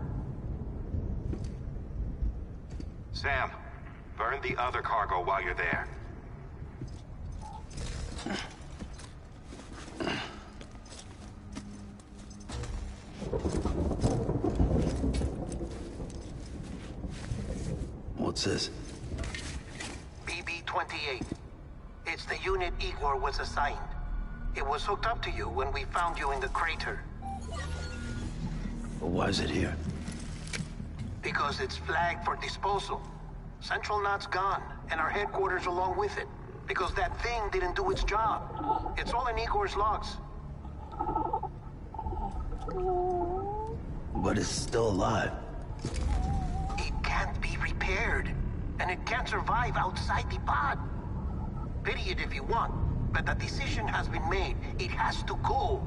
Speaker 14: Sam, burn the other cargo while you're there.
Speaker 1: What's this?
Speaker 2: BB-28. It's the unit Igor was assigned. It was hooked up to you when we found you in the crater.
Speaker 1: But why is it here?
Speaker 2: Because it's flagged for disposal. Central Knot's gone, and our headquarters along with it. Because that thing didn't do its job. It's all in Igor's logs.
Speaker 1: But it's still alive.
Speaker 2: It can't be repaired, and it can't survive outside the pod. Pity it if you want, but the decision has been made. It has to go.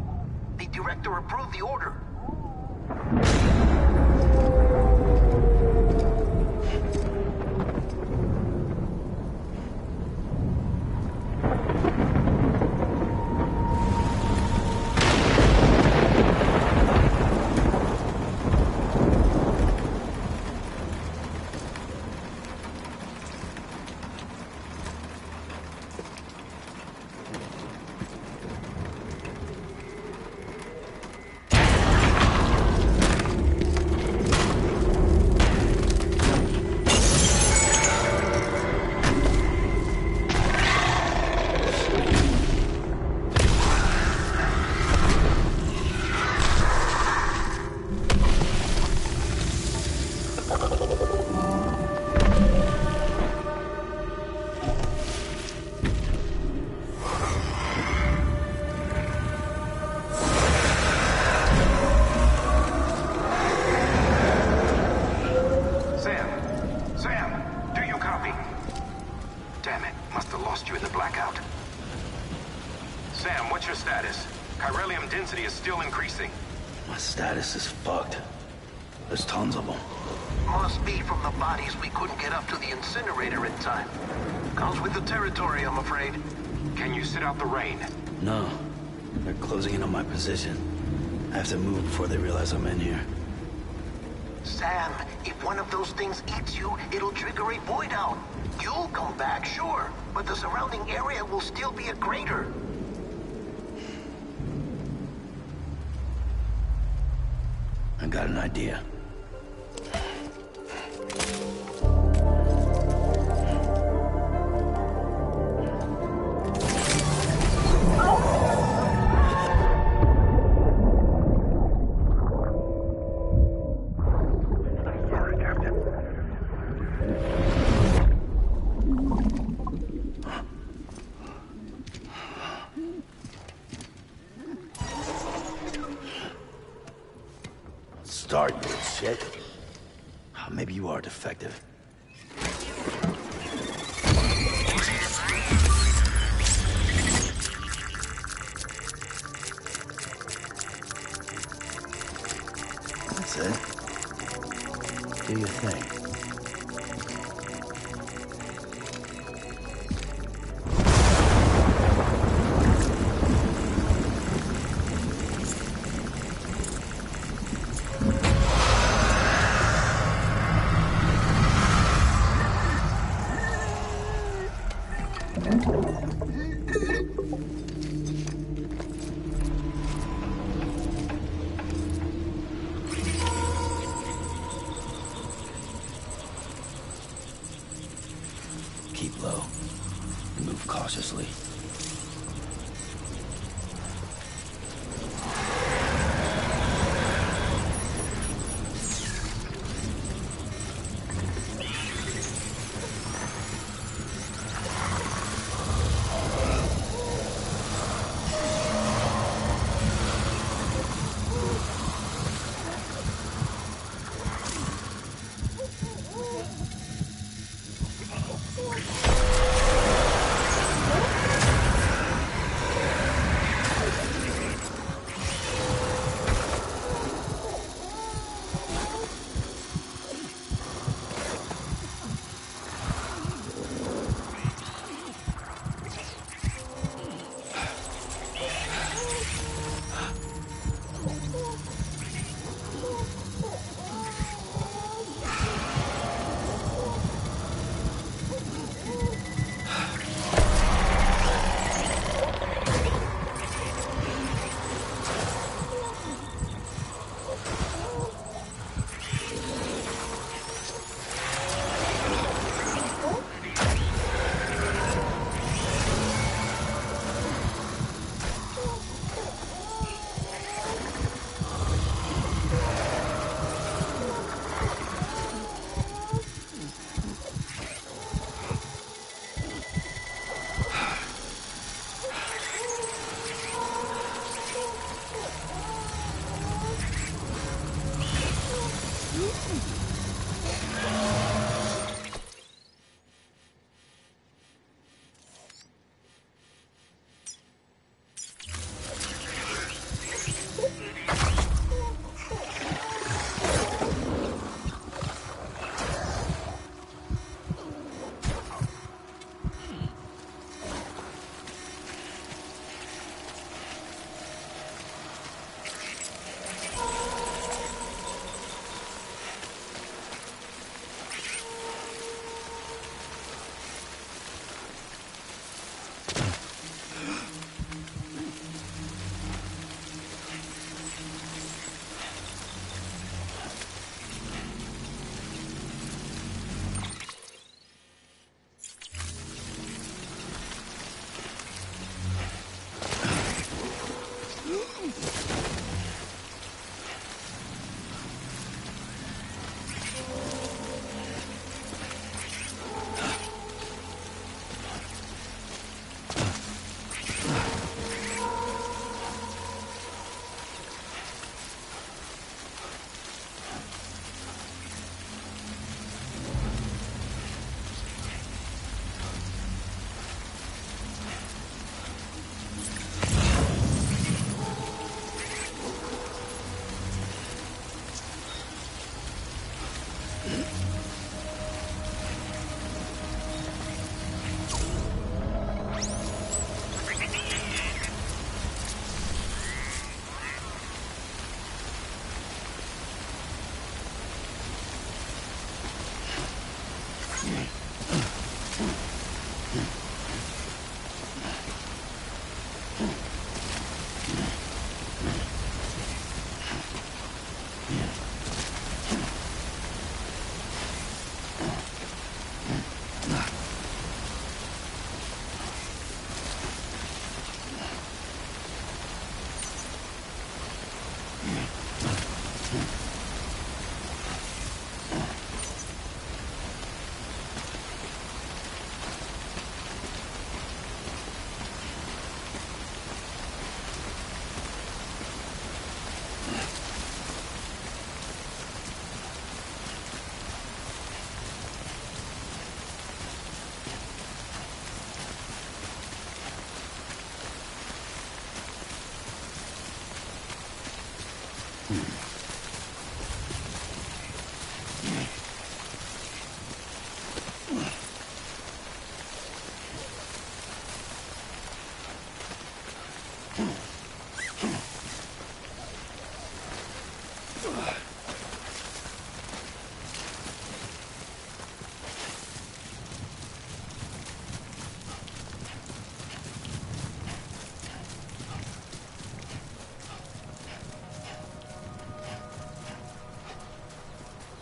Speaker 2: The director approved the order.
Speaker 1: My status is fucked. There's tons of them.
Speaker 2: Must be from the bodies we couldn't get up to the incinerator in time. Comes with the territory, I'm afraid.
Speaker 14: Can you sit out the rain?
Speaker 1: No. They're closing in on my position. I have to move before they realize I'm in here.
Speaker 2: Sam, if one of those things eats you, it'll trigger a void out. You'll come back, sure, but the surrounding area will still be a crater.
Speaker 1: I got an idea. Start, you shit. Maybe you are defective. That's it. Do your thing. Keep low. Move cautiously.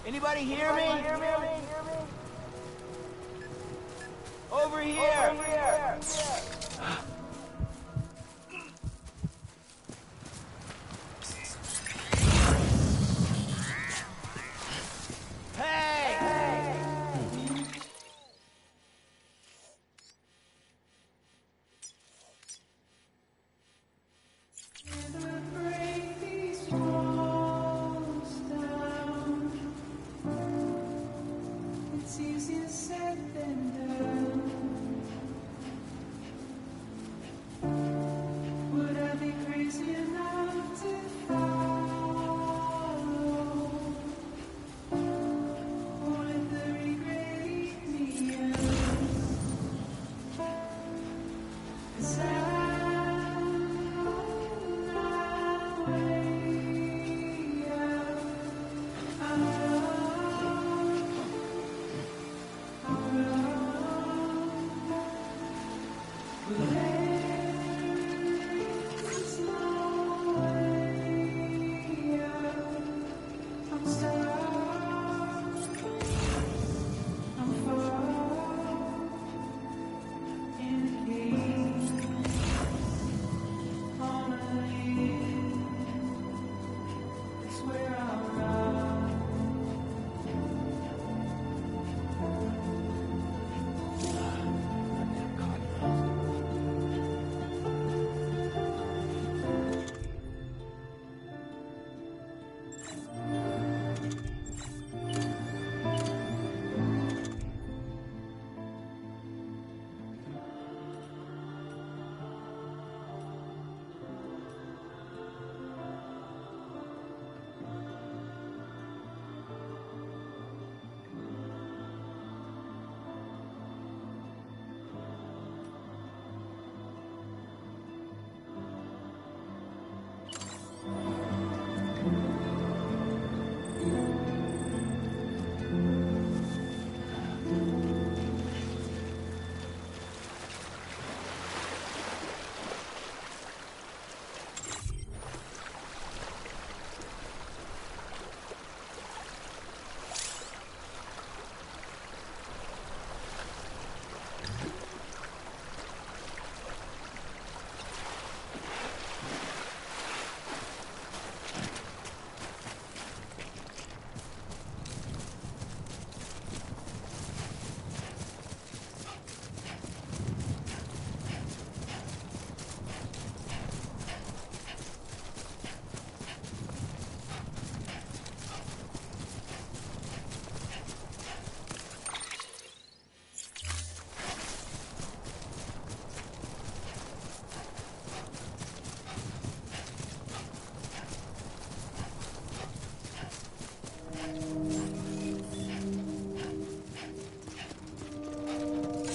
Speaker 17: Anybody hear me? Over here!
Speaker 8: It's easier said than done. Would I be crazy enough to follow? Or let the regret eat me out? 'Cause I'm on my way out.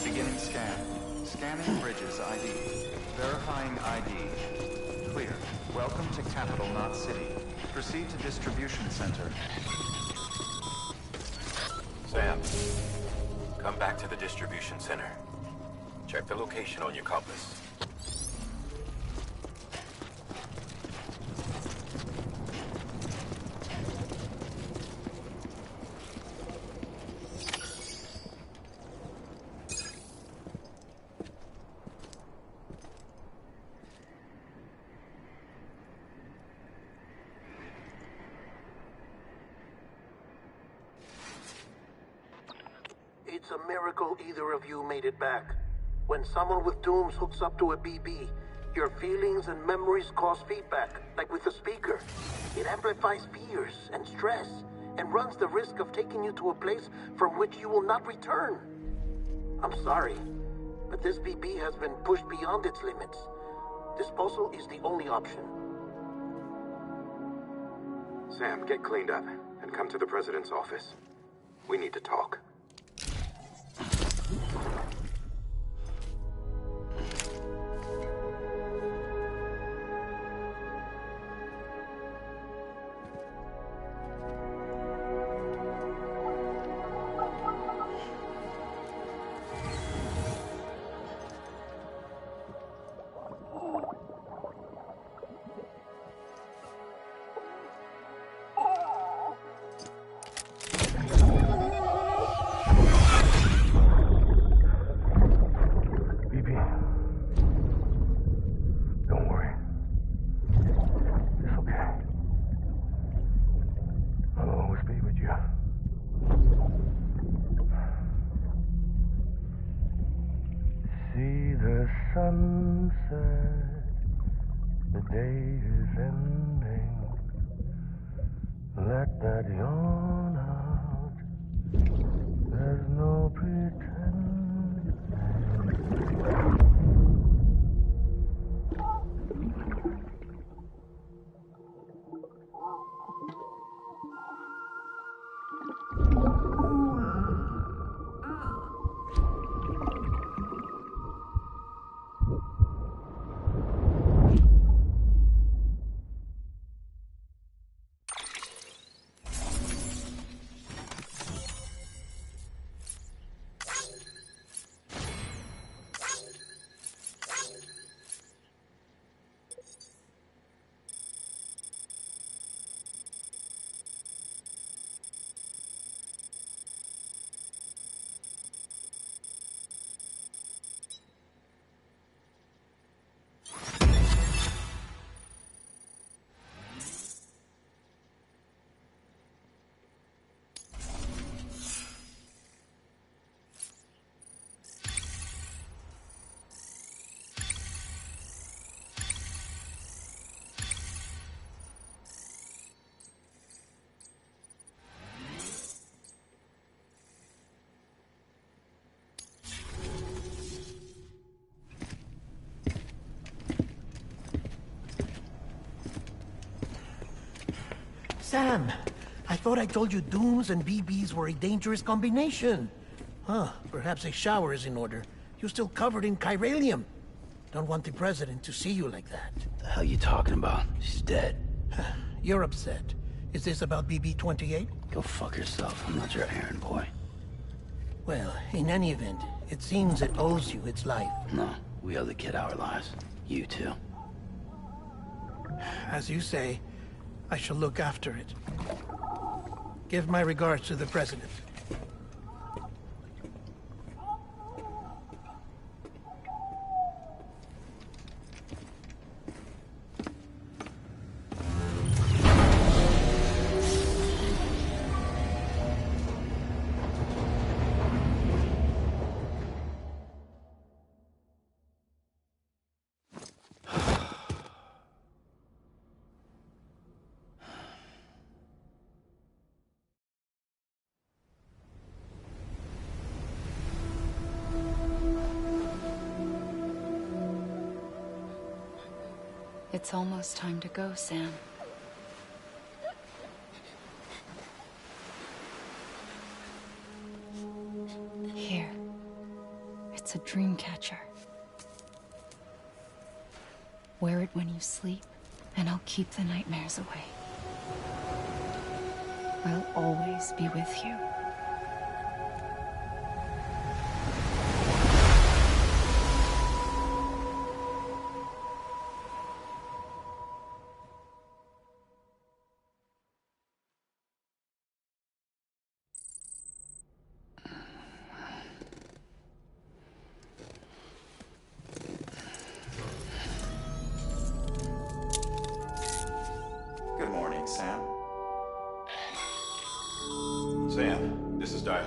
Speaker 5: Beginning scan. Scanning Bridges ID. Verifying ID. Clear. Welcome to Capital, not City. Proceed to Distribution Center.
Speaker 14: Sam, come back to the distribution center. Check the location on your compass.
Speaker 2: It's a miracle either of you made it back. When someone with dooms hooks up to a BB, your feelings and memories cause feedback, like with a speaker. It amplifies fears and stress, and runs the risk of taking you to a place from which you will not return. I'm sorry, but this BB has been pushed beyond its limits. Disposal is the only option.
Speaker 14: Sam, get cleaned up and come to the president's office. We need to talk.
Speaker 18: Sunset, the day is ending. Let that yawn out. There's no pretending.
Speaker 2: Sam, I thought I told you dooms and BBs were a dangerous combination. Huh, perhaps a shower is in order. You're still covered in chiralium. Don't want the president to see you like that.
Speaker 15: The hell you talking about? She's dead.
Speaker 2: You're upset. Is this about BB-28?
Speaker 15: Go fuck yourself. I'm not your errand boy.
Speaker 2: Well, in any event, it seems it owes you its life.
Speaker 15: No, we owe the kid our lives. You too.
Speaker 2: As you say, I shall look after it. Give my regards to the president.
Speaker 3: It's almost time to go, Sam. Here. It's a dream catcher. Wear it when you sleep, and I'll keep the nightmares away. I'll always be with you.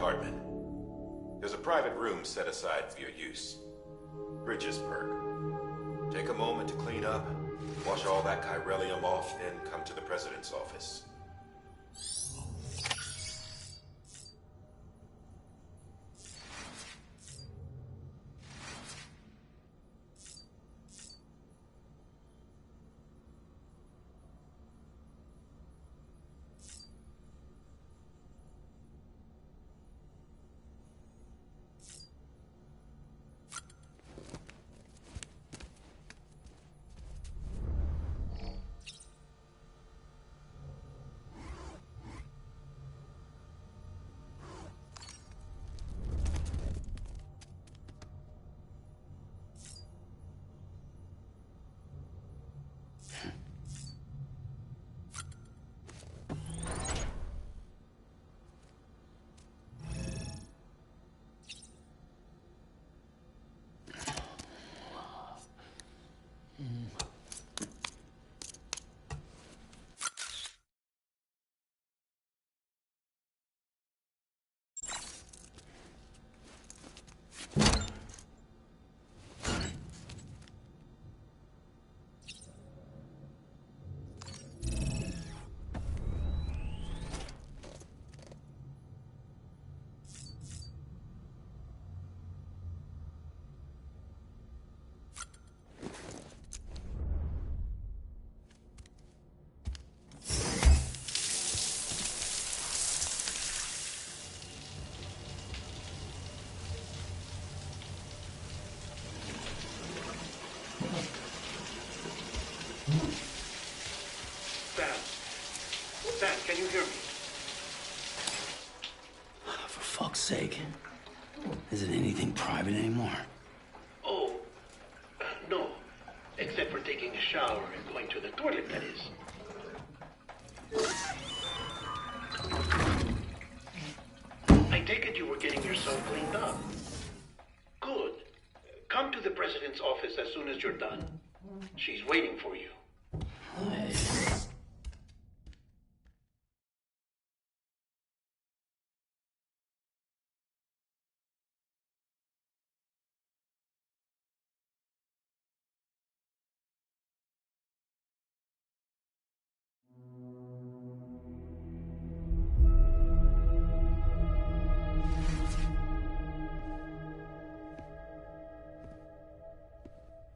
Speaker 11: apartment. There's a private room set aside for your use. Bridges perk. Take a moment to clean up, wash all that chiralium off, then come to the president's office.
Speaker 2: Sam, can you hear me?
Speaker 15: For fuck's sake. Isn't anything private anymore?
Speaker 2: Oh, no. Except for taking a shower and going to the toilet, that is. I take it you were getting yourself cleaned up. Good. Come to the president's office as soon as you're done. She's waiting for you.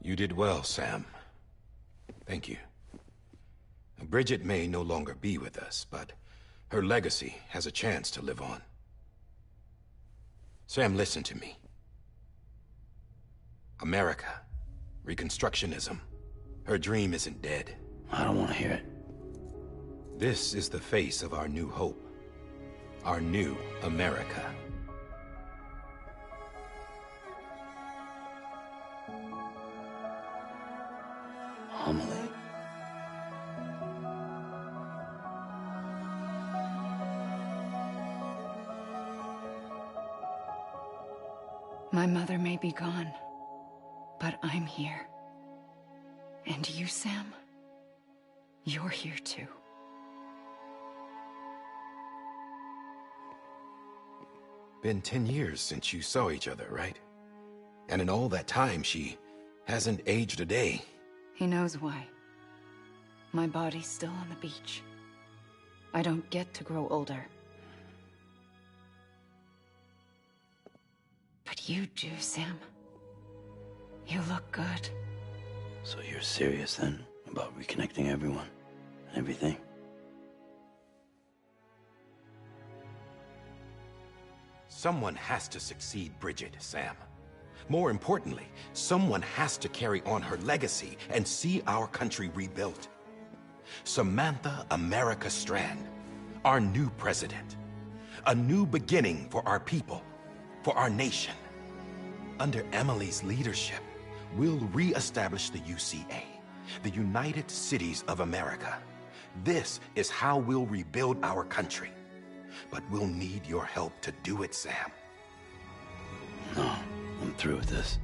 Speaker 11: You did well, Sam. Thank you. Bridget may no longer be with us, but her legacy has a chance to live on. Sam, listen to me. America, Reconstructionism, her dream isn't dead.
Speaker 15: I don't want to hear it.
Speaker 11: This is the face of our new hope. Our new America.
Speaker 15: Amelie.
Speaker 3: My mother may be gone, but I'm here. And you, Sam? You're here too.
Speaker 11: Been 10 years since you saw each other, right? And in all that time, she hasn't aged a day.
Speaker 3: He knows why. My body's still on the beach. I don't get to grow older. But you do, Sam. You look good.
Speaker 15: So you're serious then about reconnecting everyone and everything?
Speaker 11: Someone has to succeed Bridget, Sam. More importantly, someone has to carry on her legacy and see our country rebuilt. Samantha America Strand, our new president. A new beginning for our people, for our nation. Under Emily's leadership, we'll re-establish the UCA, the United Cities of America. This is how we'll rebuild our country. But we'll need your help to do it, Sam.
Speaker 15: No, I'm through with this.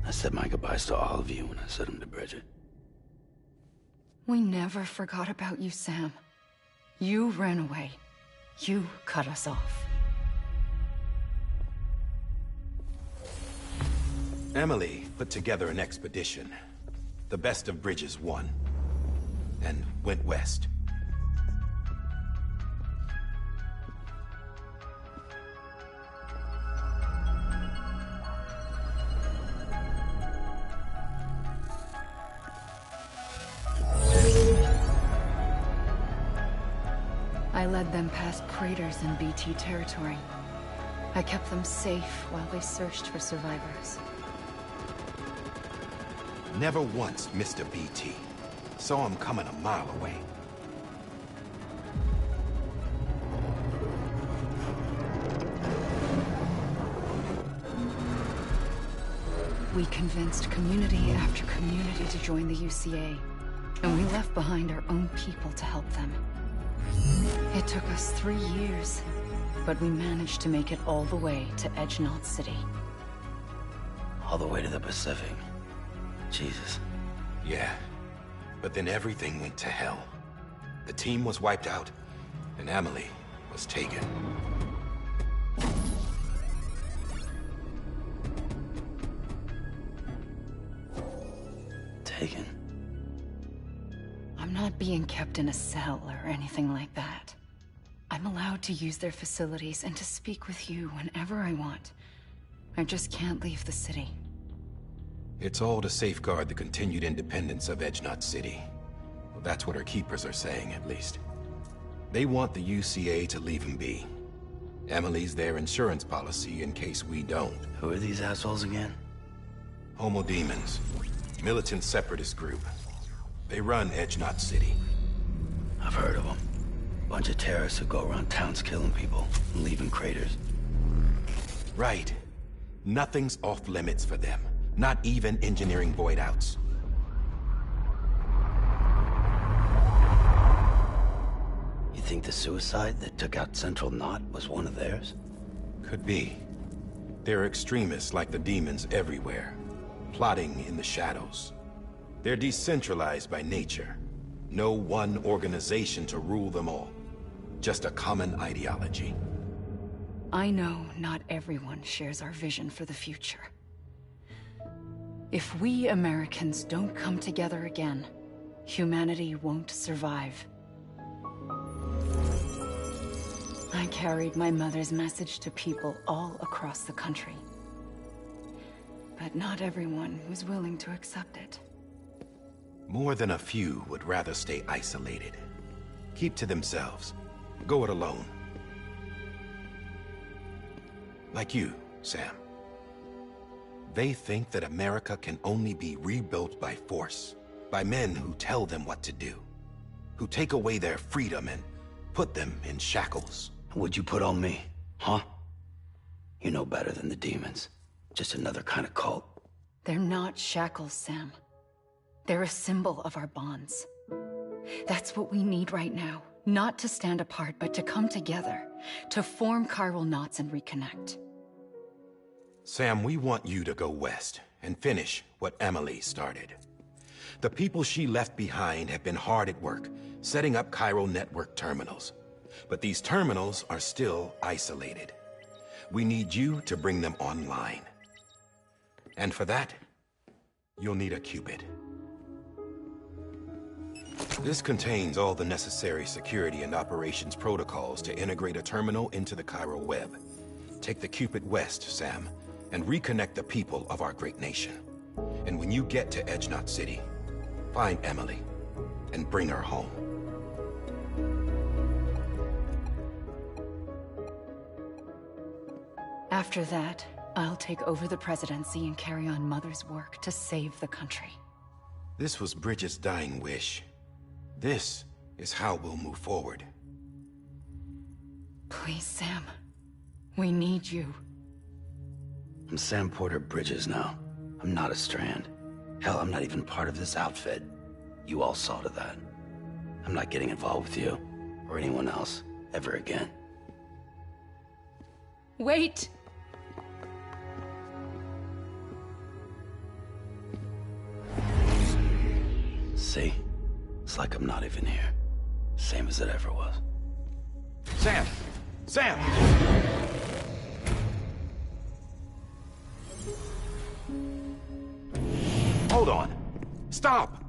Speaker 15: I said my goodbyes to all of you when I said them to Bridget.
Speaker 3: We never forgot about you, Sam. You ran away. You cut us off.
Speaker 11: Emily put together an expedition. The best of Bridges won, and went west.
Speaker 3: I led them past craters in BT territory. I kept them safe while they searched for survivors.
Speaker 11: Never once missed a BT. Saw him coming a mile away.
Speaker 3: We convinced community after community to join the UCA, and we left behind our own people to help them. It took us 3 years, but we managed to make it all the way to Edgenot City.
Speaker 15: All the way to the Pacific. Jesus.
Speaker 11: Yeah, but then everything went to hell. The team was wiped out, and Emily was taken.
Speaker 15: Taken?
Speaker 3: I'm not being kept in a cell or anything like that. I'm allowed to use their facilities and to speak with you whenever I want. I just can't leave the city.
Speaker 11: It's all to safeguard the continued independence of Edgenot City. Well, that's what our keepers are saying, at least. They want the UCA to leave him be. Emily's their insurance policy in case we don't.
Speaker 15: Who are these assholes again?
Speaker 11: Homo Demons. Militant separatist group. They run Edgenot City.
Speaker 15: I've heard of them. Bunch of terrorists who go around towns killing people and leaving craters.
Speaker 11: Right. Nothing's off limits for them. Not even engineering void outs.
Speaker 15: You think the suicide that took out Central Knot was one of theirs?
Speaker 11: Could be. There are extremists like the demons everywhere, plotting in the shadows. They're decentralized by nature. No one organization to rule them all. Just a common ideology.
Speaker 3: I know not everyone shares our vision for the future. If we Americans don't come together again, humanity won't survive. I carried my mother's message to people all across the country. But not everyone was willing to accept it.
Speaker 11: More than a few would rather stay isolated. Keep to themselves. Go it alone. Like you, Sam. They think that America can only be rebuilt by force, by men who tell them what to do, who take away their freedom and put them in shackles.
Speaker 15: What'd you put on me, huh? You know better than the demons. Just another kind of cult.
Speaker 3: They're not shackles, Sam. They're a symbol of our bonds. That's what we need right now. Not to stand apart, but to come together, to form chiral knots and reconnect.
Speaker 11: Sam, we want you to go west and finish what Emily started. The people she left behind have been hard at work, setting up chiral network terminals. But these terminals are still isolated. We need you to bring them online. And for that, you'll need a Cupid. This contains all the necessary security and operations protocols to integrate a terminal into the chiral web. Take the Cupid west, Sam, and reconnect the people of our great nation. And when you get to Edgenot City, find Emily and bring her home.
Speaker 3: After that, I'll take over the presidency and carry on Mother's work to save the country.
Speaker 11: This was Bridget's dying wish. This is how we'll move forward.
Speaker 3: Please, Sam. We need you.
Speaker 15: I'm Sam Porter Bridges now. I'm not a Strand. Hell, I'm not even part of this outfit. You all saw to that. I'm not getting involved with you, or anyone else, ever again.
Speaker 3: Wait!
Speaker 15: See? It's like I'm not even here. Same as it ever was.
Speaker 11: Sam! Sam! hold on. Stop!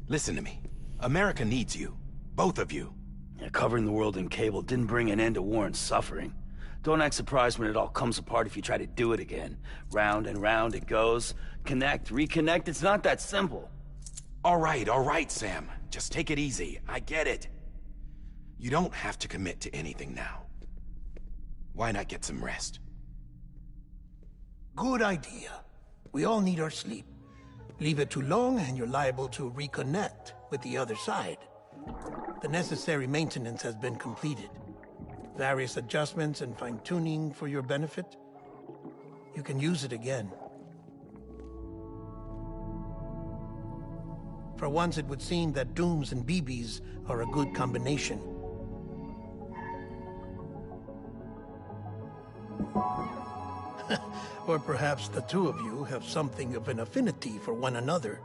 Speaker 11: Listen to me. America needs you. Both of you.
Speaker 15: Yeah, covering the world in cable didn't bring an end to war and suffering. Don't act surprised when it all comes apart if you try to do it again. Round and round it goes. Connect, reconnect, it's not that simple.
Speaker 11: All right, Sam. Just take it easy. I get it. You don't have to commit to anything now. Why not get some rest?
Speaker 2: Good idea. We all need our sleep. Leave it too long and you're liable to reconnect with the other side. The necessary maintenance has been completed. Various adjustments and fine-tuning for your benefit. You can use it again. For once, it would seem that Dooms and BBs are a good combination. Or perhaps the two of you have something of an affinity for one another.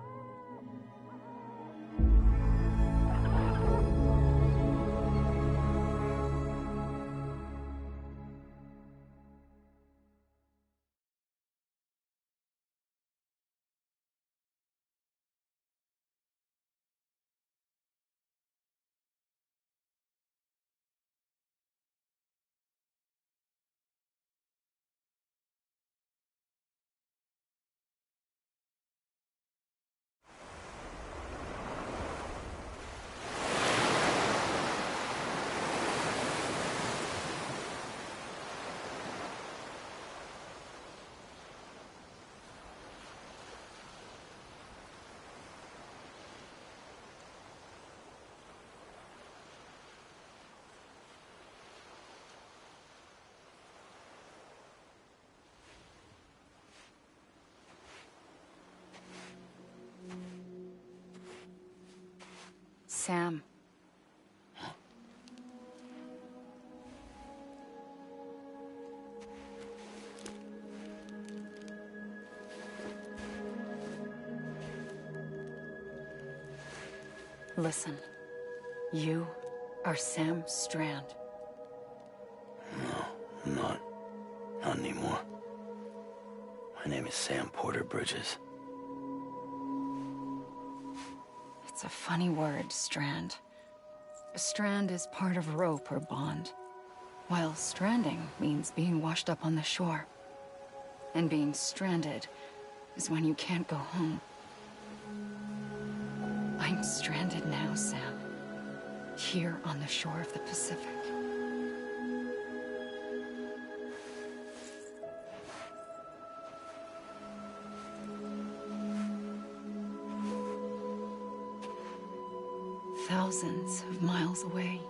Speaker 3: Sam. Listen. You are Sam Strand.
Speaker 15: No, I'm not. Not anymore. My name is Sam Porter Bridges.
Speaker 3: It's a funny word, Strand. A strand is part of rope or bond, while stranding means being washed up on the shore. And being stranded is when you can't go home. I'm stranded now, Sam. Here on the shore of the Pacific. Thousands of miles away,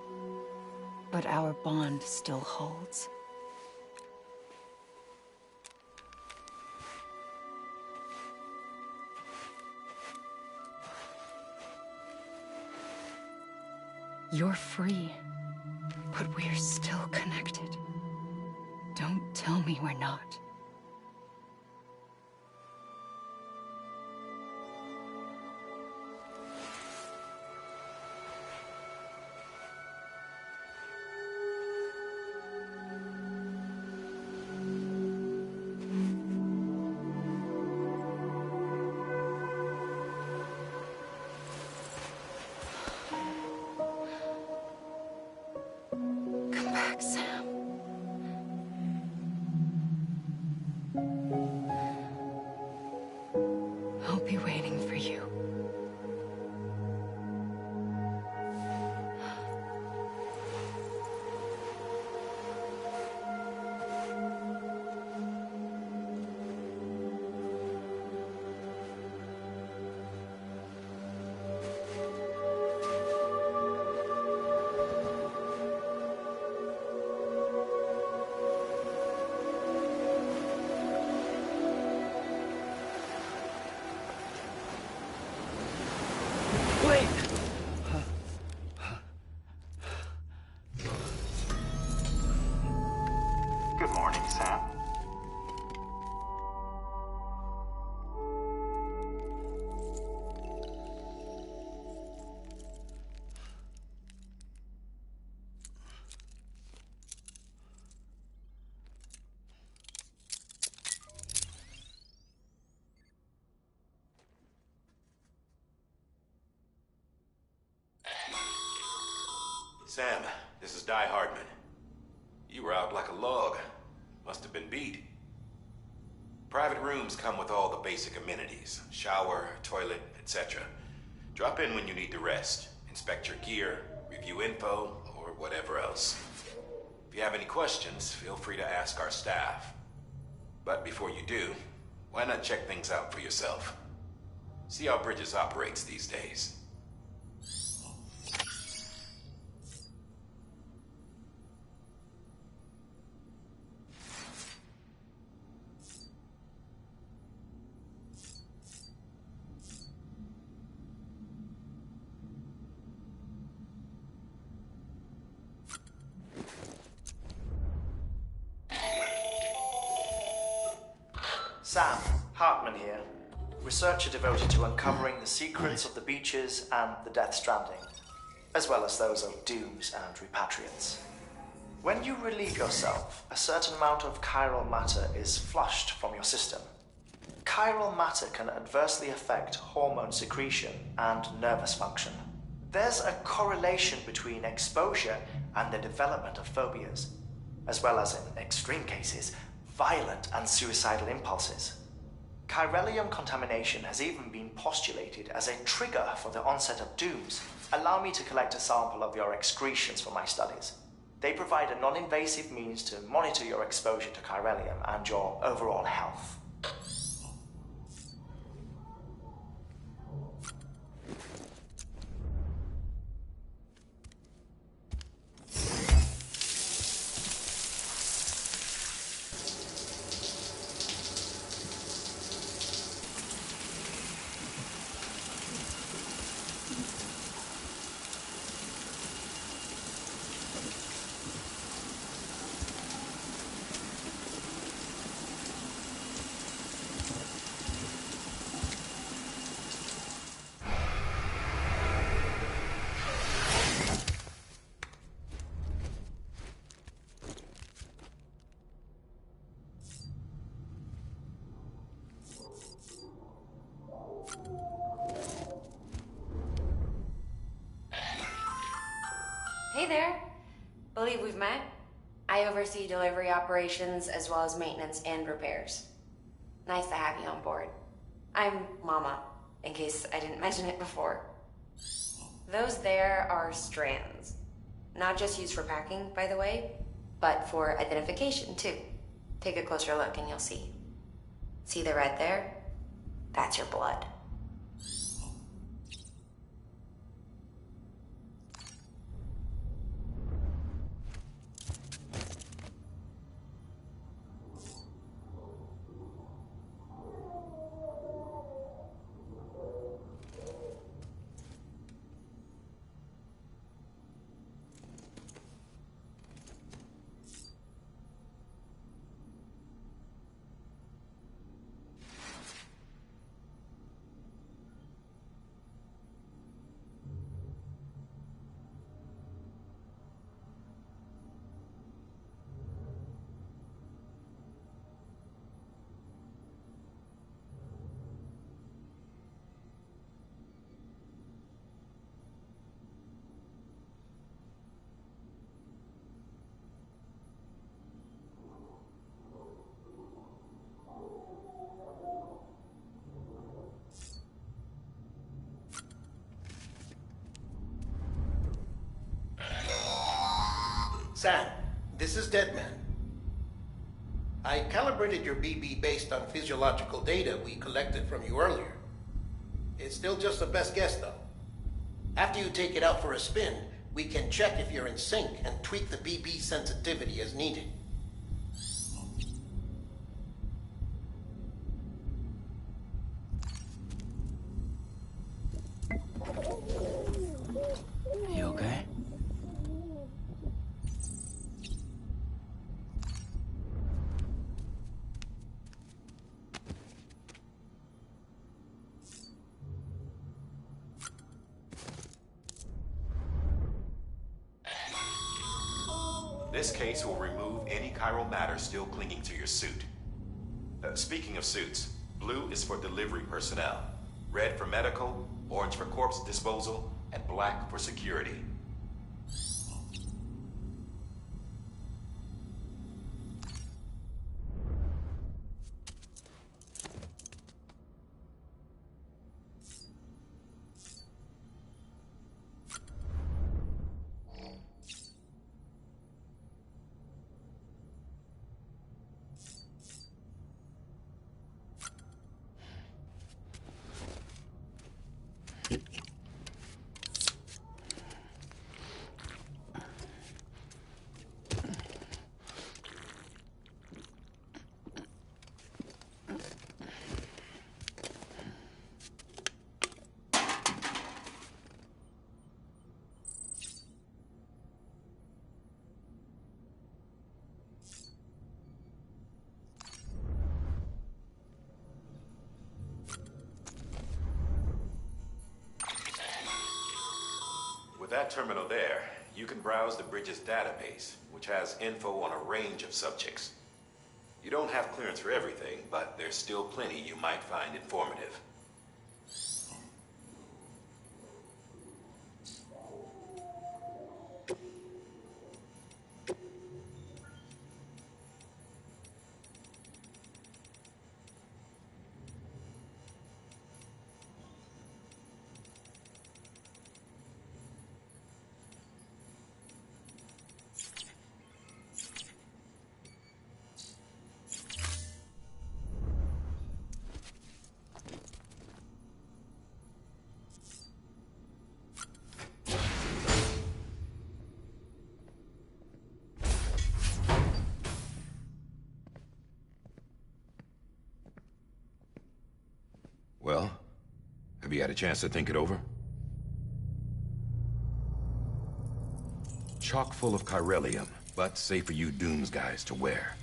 Speaker 3: but our bond still holds. You're free, but we're still connected. Don't tell me we're not. Come back, Sam. I'll be waiting for you.
Speaker 14: Sam, this is Di Hardman. You were out like a log. Must have been beat. Private rooms come with all the basic amenities. Shower, toilet, etc. Drop in when you need to rest. Inspect your gear, review info, or whatever else. If you have any questions, feel free to ask our staff. But before you do, why not check things out for yourself? See how Bridges operates these days.
Speaker 19: Sam, Hartman here, researcher devoted to uncovering the secrets of the beaches and the Death Stranding, as well as those of dooms and repatriates. When you relieve yourself, a certain amount of chiral matter is flushed from your system. Chiral matter can adversely affect hormone secretion and nervous function. There's a correlation between exposure and the development of phobias, as well as, in extreme cases, violent and suicidal impulses. Chiralium contamination has even been postulated as a trigger for the onset of dooms. Allow me to collect a sample of your excretions for my studies. They provide a non-invasive means to monitor your exposure to chiralium and your overall health.
Speaker 20: Hey there. Believe we've met. I oversee delivery operations as well as maintenance and repairs. Nice to have you on board. I'm Mama, in case I didn't mention it before. Those there are strands. Not just used for packing, by the way, but for identification too. Take a closer look and you'll see. See the red there? That's your blood.
Speaker 2: Sam, this is Deadman. I calibrated your BB based on physiological data we collected from you earlier. It's still just a best guess, though. After you take it out for a spin, we can check if you're in sync and tweak the BB sensitivity as needed.
Speaker 15: You okay?
Speaker 14: This case will remove any chiral matter still clinging to your suit. Speaking of suits, blue is for delivery personnel, red for medical, orange for corpse disposal, and black for security. terminal there, you can browse the bridge's database, which has info on a range of subjects. You don't have clearance for everything, but there's still plenty you might find informative.
Speaker 11: Well, have you had a chance to think it over? Chock full of chiralium, but safe for you Dooms guys to wear.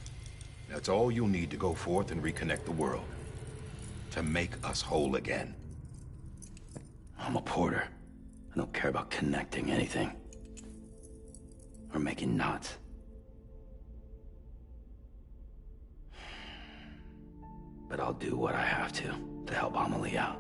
Speaker 11: That's all you'll need to go forth and reconnect the world. To make us whole again.
Speaker 15: I'm a porter. I don't care about connecting anything. Or making knots. But I'll do what I have to help Amelie out.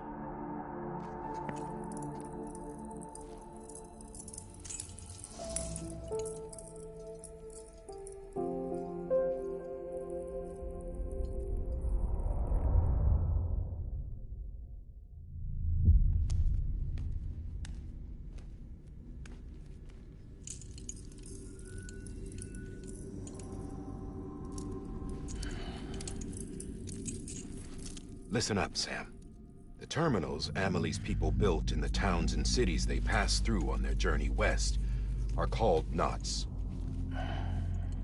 Speaker 11: Listen up, Sam. The terminals Amelie's people built in the towns and cities they passed through on their journey west are called knots.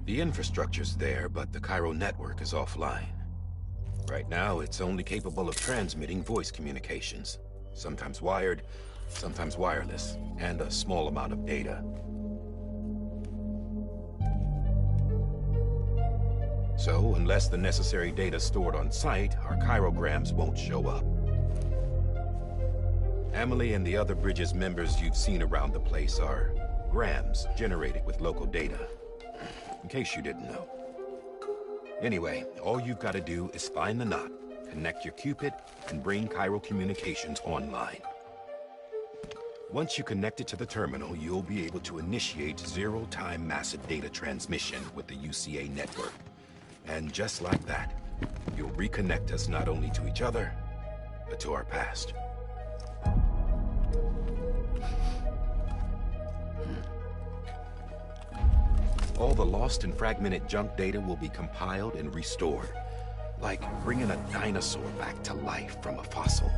Speaker 11: The infrastructure's there, but the Cairo network is offline. Right now, it's only capable of transmitting voice communications. Sometimes wired, sometimes wireless, and a small amount of data. So, unless the necessary data stored on site, our chirograms won't show up. Amelie and the other Bridges members you've seen around the place are grams generated with local data. In case you didn't know. Anyway, all you've got to do is find the knot, connect your Cupid, and bring Cairo communications online. Once you connect it to the terminal, you'll be able to initiate zero-time massive data transmission with the UCA network. And just like that, you'll reconnect us not only to each other, but to our past. All the lost and fragmented junk data will be compiled and restored, like bringing a dinosaur back to life from a fossil.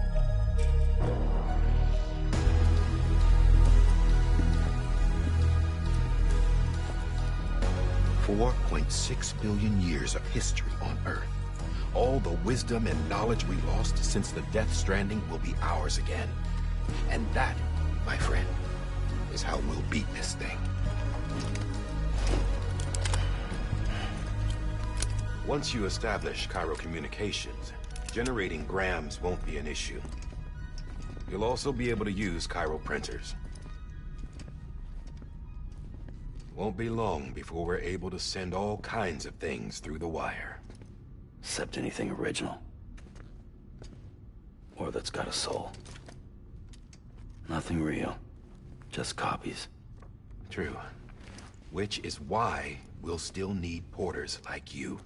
Speaker 11: 4.6 billion years of history on Earth. All the wisdom and knowledge we lost since the Death Stranding will be ours again. And that, my friend, is how we'll beat this thing. Once you establish Cairo communications, generating grams won't be an issue. You'll also be able to use Cairo printers. Won't be long before we're able to send all kinds of things through the wire.
Speaker 15: Except anything original. Or that's got a soul. Nothing real. Just copies.
Speaker 11: True. Which is why we'll still need porters like you.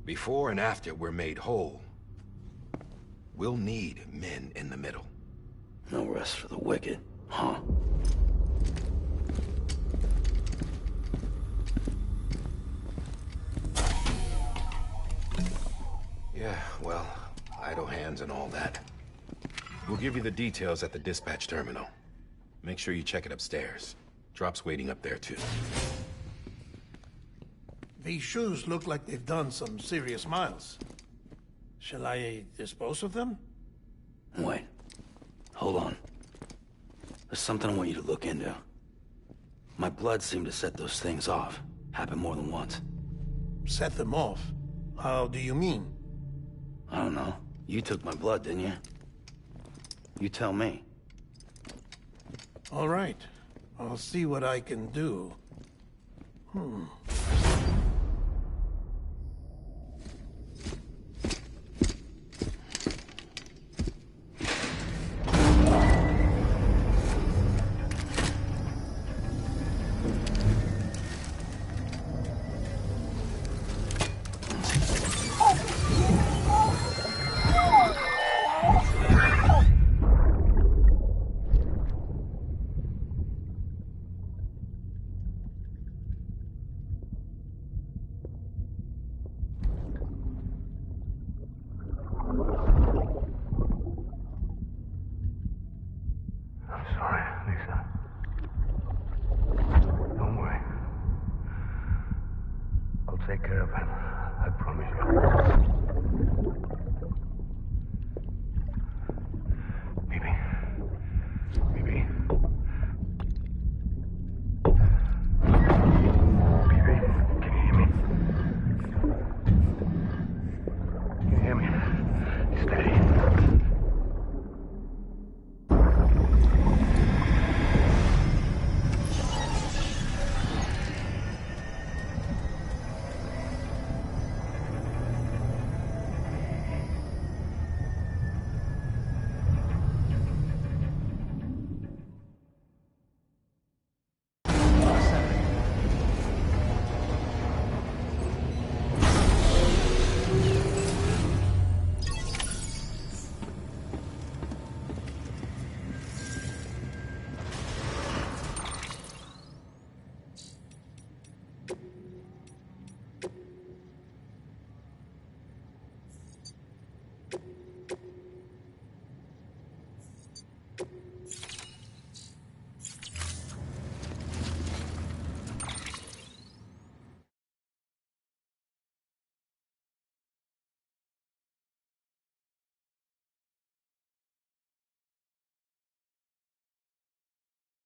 Speaker 11: Before and after we're made whole, we'll need men in the middle.
Speaker 15: No rest for the wicked, huh?
Speaker 11: Yeah, well, idle hands and all that. We'll give you the details at the dispatch terminal. Make sure you check it upstairs. Drop's waiting up there, too.
Speaker 2: These shoes look like they've done some serious miles. Shall I dispose of them?
Speaker 15: Wait. Hold on. There's something I want you to look into. My blood seemed to set those things off. Happened more than once.
Speaker 2: Set them off? How do you mean?
Speaker 15: I don't know. You took my blood, didn't you? You tell me.
Speaker 2: All right. I'll see what I can do.
Speaker 18: I'm sorry, Lisa. Don't worry. I'll take care of it. I promise you.